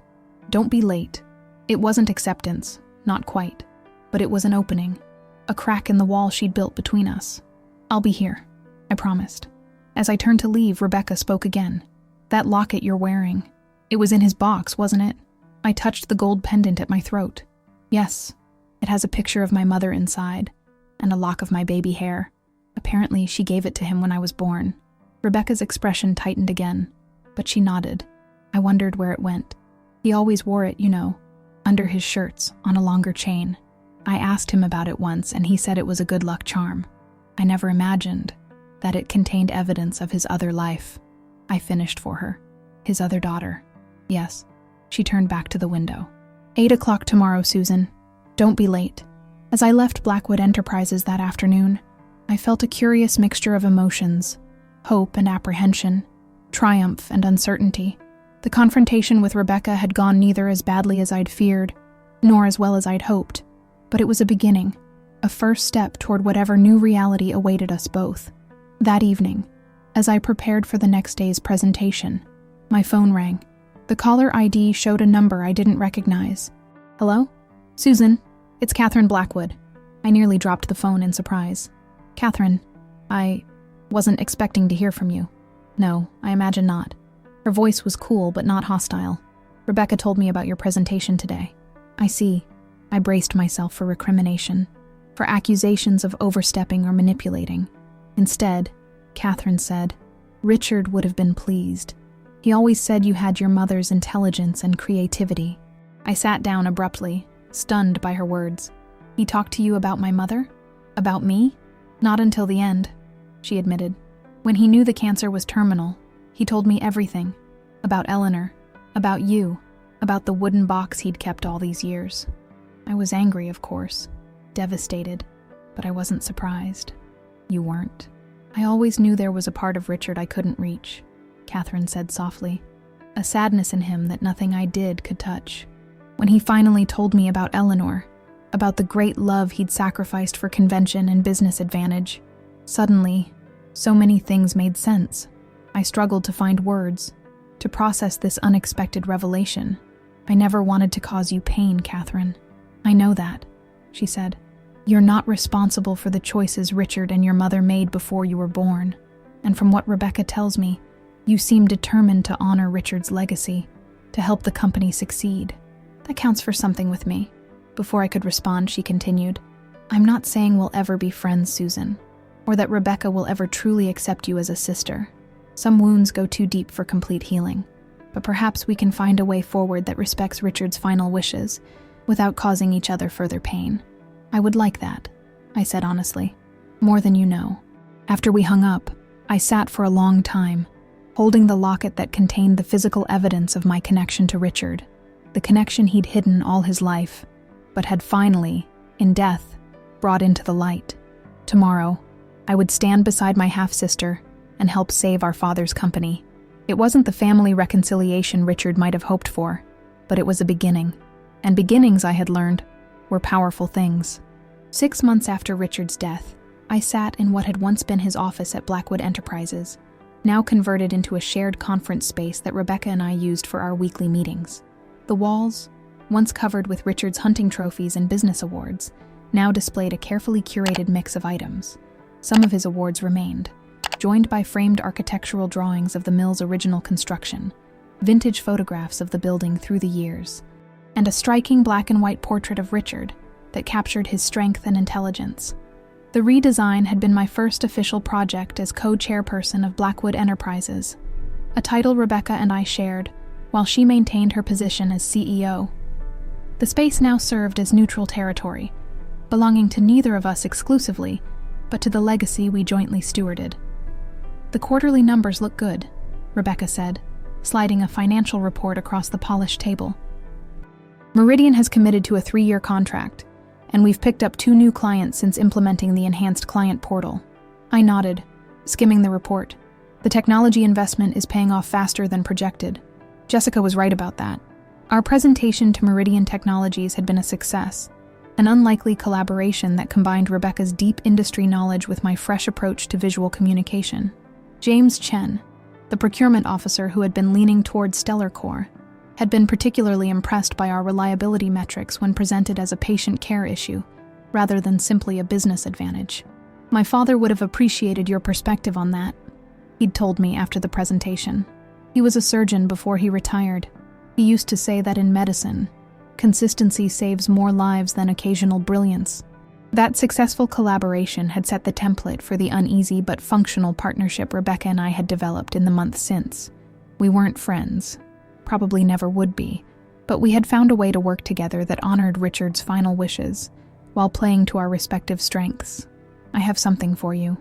Don't be late." It wasn't acceptance, not quite, but it was an opening, a crack in the wall she'd built between us. "I'll be here," I promised. As I turned to leave, Rebecca spoke again. "That locket you're wearing, it was in his box, wasn't it?" I touched the gold pendant at my throat. "Yes, it has a picture of my mother inside, and a lock of my baby hair. Apparently, she gave it to him when I was born." Rebecca's expression tightened again, but she nodded. I wondered where it went. "He always wore it, you know, under his shirts, on a longer chain. I asked him about it once, and he said it was a good luck charm. I never imagined that it contained evidence of his other life." I finished for her. "His other daughter." "Yes." She turned back to the window. 8 o'clock tomorrow, Susan. Don't be late." As I left Blackwood Enterprises that afternoon, I felt a curious mixture of emotions, hope and apprehension, triumph and uncertainty. The confrontation with Rebecca had gone neither as badly as I'd feared, nor as well as I'd hoped, but it was a beginning, a first step toward whatever new reality awaited us both. That evening, as I prepared for the next day's presentation, my phone rang. The caller ID showed a number I didn't recognize. "Hello? Susan, it's Catherine Blackwood." I nearly dropped the phone in surprise. "Catherine, I wasn't expecting to hear from you." "No, I imagine not." Her voice was cool but not hostile. "Rebecca told me about your presentation today." "I see." I braced myself for recrimination, for accusations of overstepping or manipulating. Instead, Catherine said, "Richard would have been pleased. He always said you had your mother's intelligence and creativity." I sat down abruptly, stunned by her words. "He talked to you about my mother? About me?" "Not until the end," she admitted. "When he knew the cancer was terminal, he told me everything. About Eleanor, about you, about the wooden box he'd kept all these years." I was angry, of course, devastated, but I wasn't surprised. "You weren't." "I always knew there was a part of Richard I couldn't reach," Catherine said softly. "A sadness in him that nothing I did could touch. When he finally told me about Eleanor, about the great love he'd sacrificed for convention and business advantage, suddenly, so many things made sense. I struggled to find words. to process this unexpected revelation. I never wanted to cause you pain, Catherine. I know that, she said. You're not responsible for the choices Richard and your mother made before you were born. And from what Rebecca tells me, you seem determined to honor Richard's legacy, to help the company succeed. That counts for something with me. Before I could respond, she continued, I'm not saying we'll ever be friends, Susan, or that Rebecca will ever truly accept you as a sister. Some wounds go too deep for complete healing, but perhaps we can find a way forward that respects Richard's final wishes without causing each other further pain. I would like that, I said honestly, more than you know. After we hung up, I sat for a long time, holding the locket that contained the physical evidence of my connection to Richard, the connection he'd hidden all his life, but had finally, in death, brought into the light. Tomorrow, I would stand beside my half-sister and help save our father's company. It wasn't the family reconciliation Richard might have hoped for, but it was a beginning. And beginnings, I had learned, were powerful things. 6 months after Richard's death, I sat in what had once been his office at Blackwood Enterprises, now converted into a shared conference space that Rebecca and I used for our weekly meetings. The walls, once covered with Richard's hunting trophies and business awards, now displayed a carefully curated mix of items. Some of his awards remained, joined by framed architectural drawings of the mill's original construction, vintage photographs of the building through the years, and a striking black and white portrait of Richard that captured his strength and intelligence. The redesign had been my first official project as co-chairperson of Blackwood Enterprises, a title Rebecca and I shared, while she maintained her position as CEO. The space now served as neutral territory, belonging to neither of us exclusively, but to the legacy we jointly stewarded. The quarterly numbers look good, Rebecca said, sliding a financial report across the polished table. Meridian has committed to a 3-year contract, and we've picked up 2 new clients since implementing the enhanced client portal. I nodded, skimming the report. The technology investment is paying off faster than projected. Jessica was right about that. Our presentation to Meridian Technologies had been a success, an unlikely collaboration that combined Rebecca's deep industry knowledge with my fresh approach to visual communication. James Chen, the procurement officer who had been leaning towards StellarCore, had been particularly impressed by our reliability metrics when presented as a patient care issue, rather than simply a business advantage. My father would have appreciated your perspective on that, he'd told me after the presentation. He was a surgeon before he retired. He used to say that in medicine, consistency saves more lives than occasional brilliance. That successful collaboration had set the template for the uneasy but functional partnership Rebecca and I had developed in the months since. We weren't friends, probably never would be, but we had found a way to work together that honored Richard's final wishes, while playing to our respective strengths. I have something for you,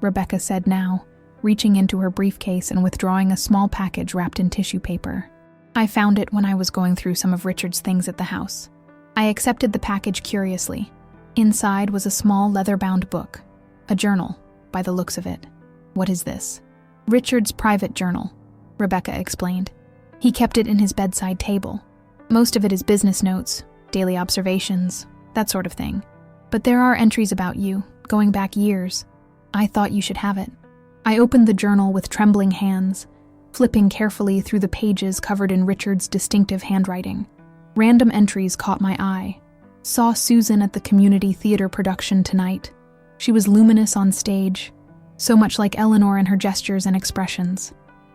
Rebecca said now, reaching into her briefcase and withdrawing a small package wrapped in tissue paper. I found it when I was going through some of Richard's things at the house. I accepted the package curiously. Inside was a small leather-bound book, a journal, by the looks of it. What is this? Richard's private journal, Rebecca explained. He kept it in his bedside table. Most of it is business notes, daily observations, that sort of thing. But there are entries about you, going back years. I thought you should have it. I opened the journal with trembling hands, flipping carefully through the pages covered in Richard's distinctive handwriting. Random entries caught my eye. Saw Susan at the community theater production tonight. She was luminous on stage, so much like Eleanor in her gestures and expressions.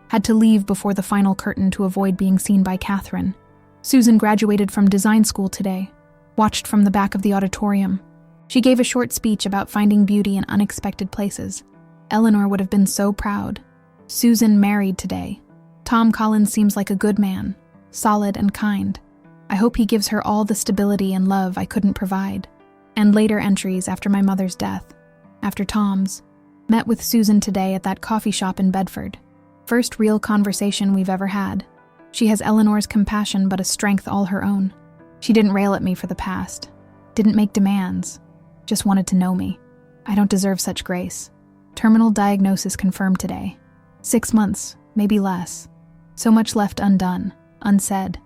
Had to leave before the final curtain to avoid being seen by Catherine. Susan graduated from design school today, watched from the back of the auditorium. She gave a short speech about finding beauty in unexpected places. Eleanor would have been so proud. Susan married today. Tom Collins seems like a good man, solid and kind. I hope he gives her all the stability and love I couldn't provide. And later entries after my mother's death, after Tom's. Met with Susan today at that coffee shop in Bedford. First real conversation we've ever had. She has Eleanor's compassion but a strength all her own. She didn't rail at me for the past. Didn't make demands. Just wanted to know me. I don't deserve such grace. Terminal diagnosis confirmed today. 6 months, maybe less. So much left undone, unsaid.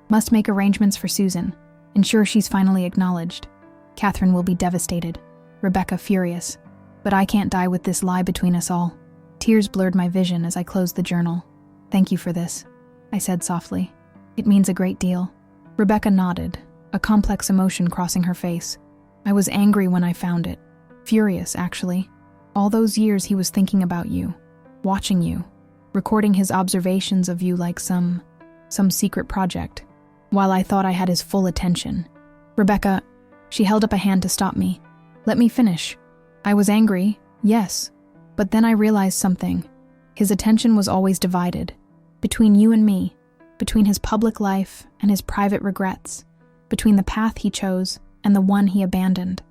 Must make arrangements for Susan, ensure she's finally acknowledged. Catherine will be devastated, Rebecca furious. But I can't die with this lie between us all. Tears blurred my vision as I closed the journal. Thank you for this. I said softly. It means a great deal. Rebecca nodded, a complex emotion crossing her face. I was angry when I found it. Furious, actually. All those years he was thinking about you, watching you, recording his observations of you like some secret project, while I thought I had his full attention. Rebecca, she held up a hand to stop me. Let me finish. I was angry, yes, but then I realized something. His attention was always divided, between you and me, between his public life and his private regrets, between the path he chose and the one he abandoned.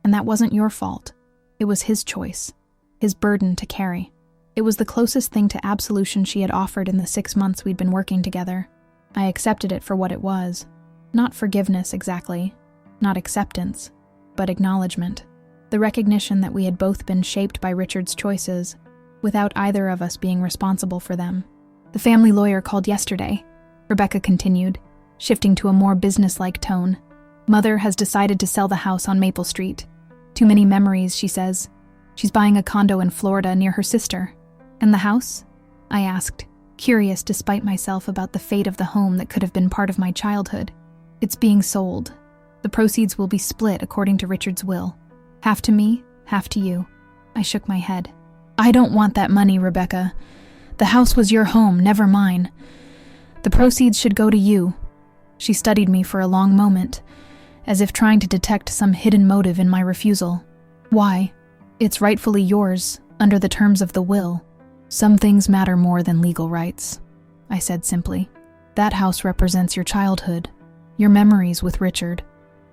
And that wasn't your fault. It was his choice, his burden to carry. It was the closest thing to absolution she had offered in the 6 months we'd been working together. I accepted it for what it was. Not forgiveness exactly, not acceptance, but acknowledgement. The recognition that we had both been shaped by Richard's choices, without either of us being responsible for them. The family lawyer called yesterday, Rebecca continued, shifting to a more businesslike tone. Mother has decided to sell the house on Maple Street. Too many memories, she says. She's buying a condo in Florida near her sister. And the house? I asked, curious despite myself about the fate of the home that could have been part of my childhood. It's being sold. The proceeds will be split according to Richard's will. Half to me, half to you. I shook my head. I don't want that money, Rebecca. The house was your home, never mine. The proceeds should go to you. She studied me for a long moment, as if trying to detect some hidden motive in my refusal. Why? It's rightfully yours, under the terms of the will. Some things matter more than legal rights, I said simply. That house represents your childhood, your memories with Richard.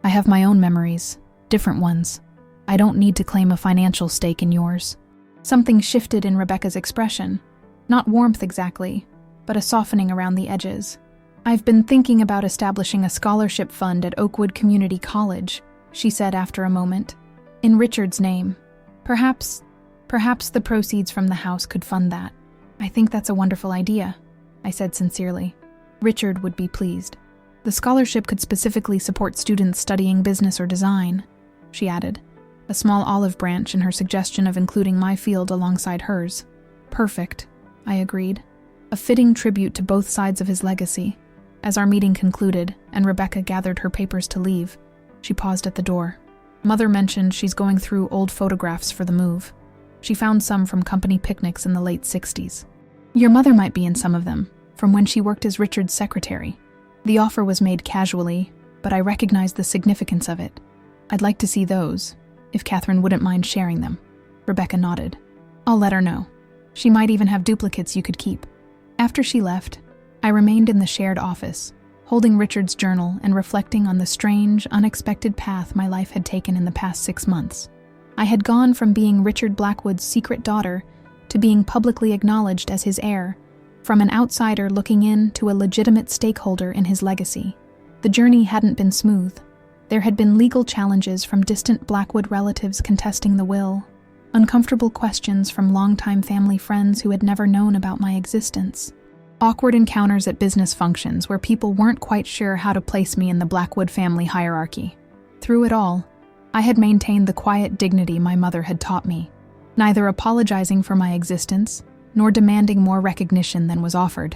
I have my own memories, different ones. I don't need to claim a financial stake in yours. Something shifted in Rebecca's expression. Not warmth exactly, but a softening around the edges. I've been thinking about establishing a scholarship fund at Oakwood Community College, she said after a moment. In Richard's name. Perhaps the proceeds from the house could fund that. I think that's a wonderful idea, I said sincerely. Richard would be pleased. The scholarship could specifically support students studying business or design, she added, a small olive branch in her suggestion of including my field alongside hers. Perfect, I agreed. A fitting tribute to both sides of his legacy. As our meeting concluded and Rebecca gathered her papers to leave, she paused at the door. Mother mentioned she's going through old photographs for the move. She found some from company picnics in the late 60s. Your mother might be in some of them, from when she worked as Richard's secretary. The offer was made casually, but I recognized the significance of it. I'd like to see those, if Catherine wouldn't mind sharing them. Rebecca nodded. I'll let her know. She might even have duplicates you could keep. After she left, I remained in the shared office, holding Richard's journal and reflecting on the strange, unexpected path my life had taken in the past 6 months. I had gone from being Richard Blackwood's secret daughter to being publicly acknowledged as his heir, from an outsider looking in to a legitimate stakeholder in his legacy. The journey hadn't been smooth. There had been legal challenges from distant Blackwood relatives contesting the will, uncomfortable questions from longtime family friends who had never known about my existence, awkward encounters at business functions where people weren't quite sure how to place me in the Blackwood family hierarchy. Through it all, I had maintained the quiet dignity my mother had taught me, neither apologizing for my existence nor demanding more recognition than was offered.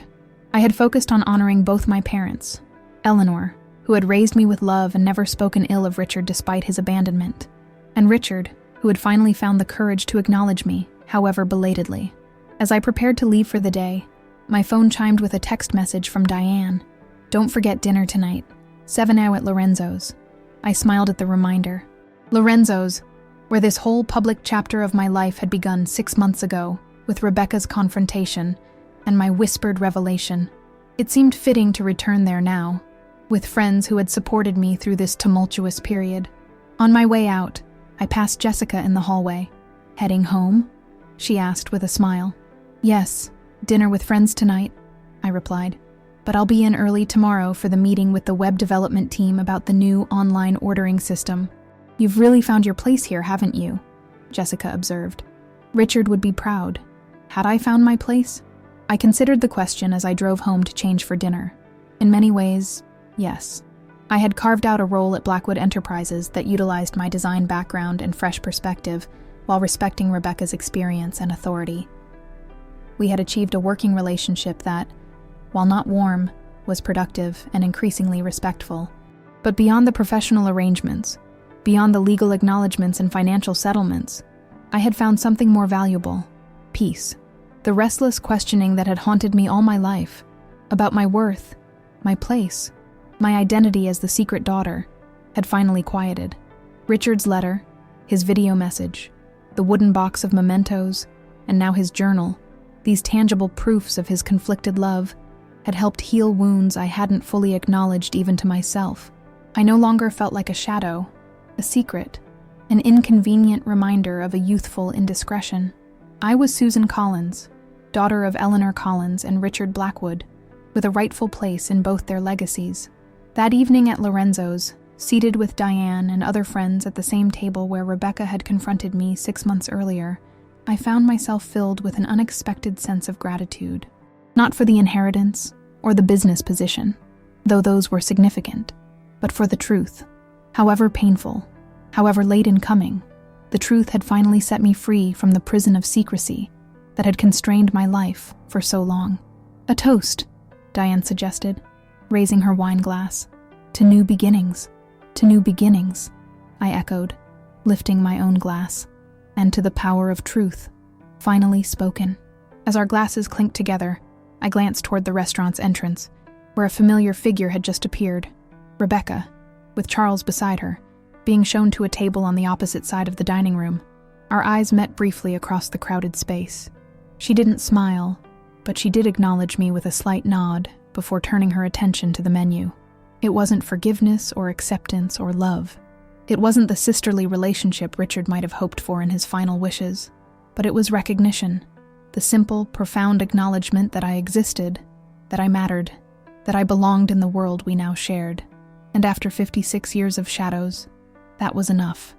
I had focused on honoring both my parents, Eleanor, who had raised me with love and never spoken ill of Richard despite his abandonment, and Richard, who had finally found the courage to acknowledge me, however belatedly. As I prepared to leave for the day, my phone chimed with a text message from Diane. Don't forget dinner tonight, 7 now at Lorenzo's. I smiled at the reminder. Lorenzo's, where this whole public chapter of my life had begun 6 months ago, with Rebecca's confrontation and my whispered revelation. It seemed fitting to return there now, with friends who had supported me through this tumultuous period. On my way out, I passed Jessica in the hallway. Heading home? She asked with a smile. Yes, dinner with friends tonight, I replied. But I'll be in early tomorrow for the meeting with the web development team about the new online ordering system. You've really found your place here, haven't you? Jessica observed. Richard would be proud. Had I found my place? I considered the question as I drove home to change for dinner. In many ways, yes. I had carved out a role at Blackwood Enterprises that utilized my design background and fresh perspective while respecting Rebecca's experience and authority. We had achieved a working relationship that, while not warm, was productive and increasingly respectful. But beyond the professional arrangements, beyond the legal acknowledgments and financial settlements, I had found something more valuable: peace. The restless questioning that had haunted me all my life, about my worth, my place, my identity as the secret daughter, had finally quieted. Richard's letter, his video message, the wooden box of mementos, and now his journal, these tangible proofs of his conflicted love, had helped heal wounds I hadn't fully acknowledged even to myself. I no longer felt like a shadow, a secret, an inconvenient reminder of a youthful indiscretion. I was Susan Collins, daughter of Eleanor Collins and Richard Blackwood, with a rightful place in both their legacies. That evening at Lorenzo's, seated with Diane and other friends at the same table where Rebecca had confronted me 6 months earlier, I found myself filled with an unexpected sense of gratitude. Not for the inheritance or the business position, though those were significant, but for the truth. However painful, however late in coming, the truth had finally set me free from the prison of secrecy that had constrained my life for so long. "A toast," Diane suggested, raising her wine glass. "To new beginnings." "To new beginnings," I echoed, lifting my own glass. "And to the power of truth," finally spoken. As our glasses clinked together, I glanced toward the restaurant's entrance, where a familiar figure had just appeared. Rebecca, with Charles beside her, being shown to a table on the opposite side of the dining room. Our eyes met briefly across the crowded space. She didn't smile, but she did acknowledge me with a slight nod before turning her attention to the menu. It wasn't forgiveness or acceptance or love. It wasn't the sisterly relationship Richard might have hoped for in his final wishes, but it was recognition, the simple, profound acknowledgement that I existed, that I mattered, that I belonged in the world we now shared. And after 56 years of shadows, that was enough.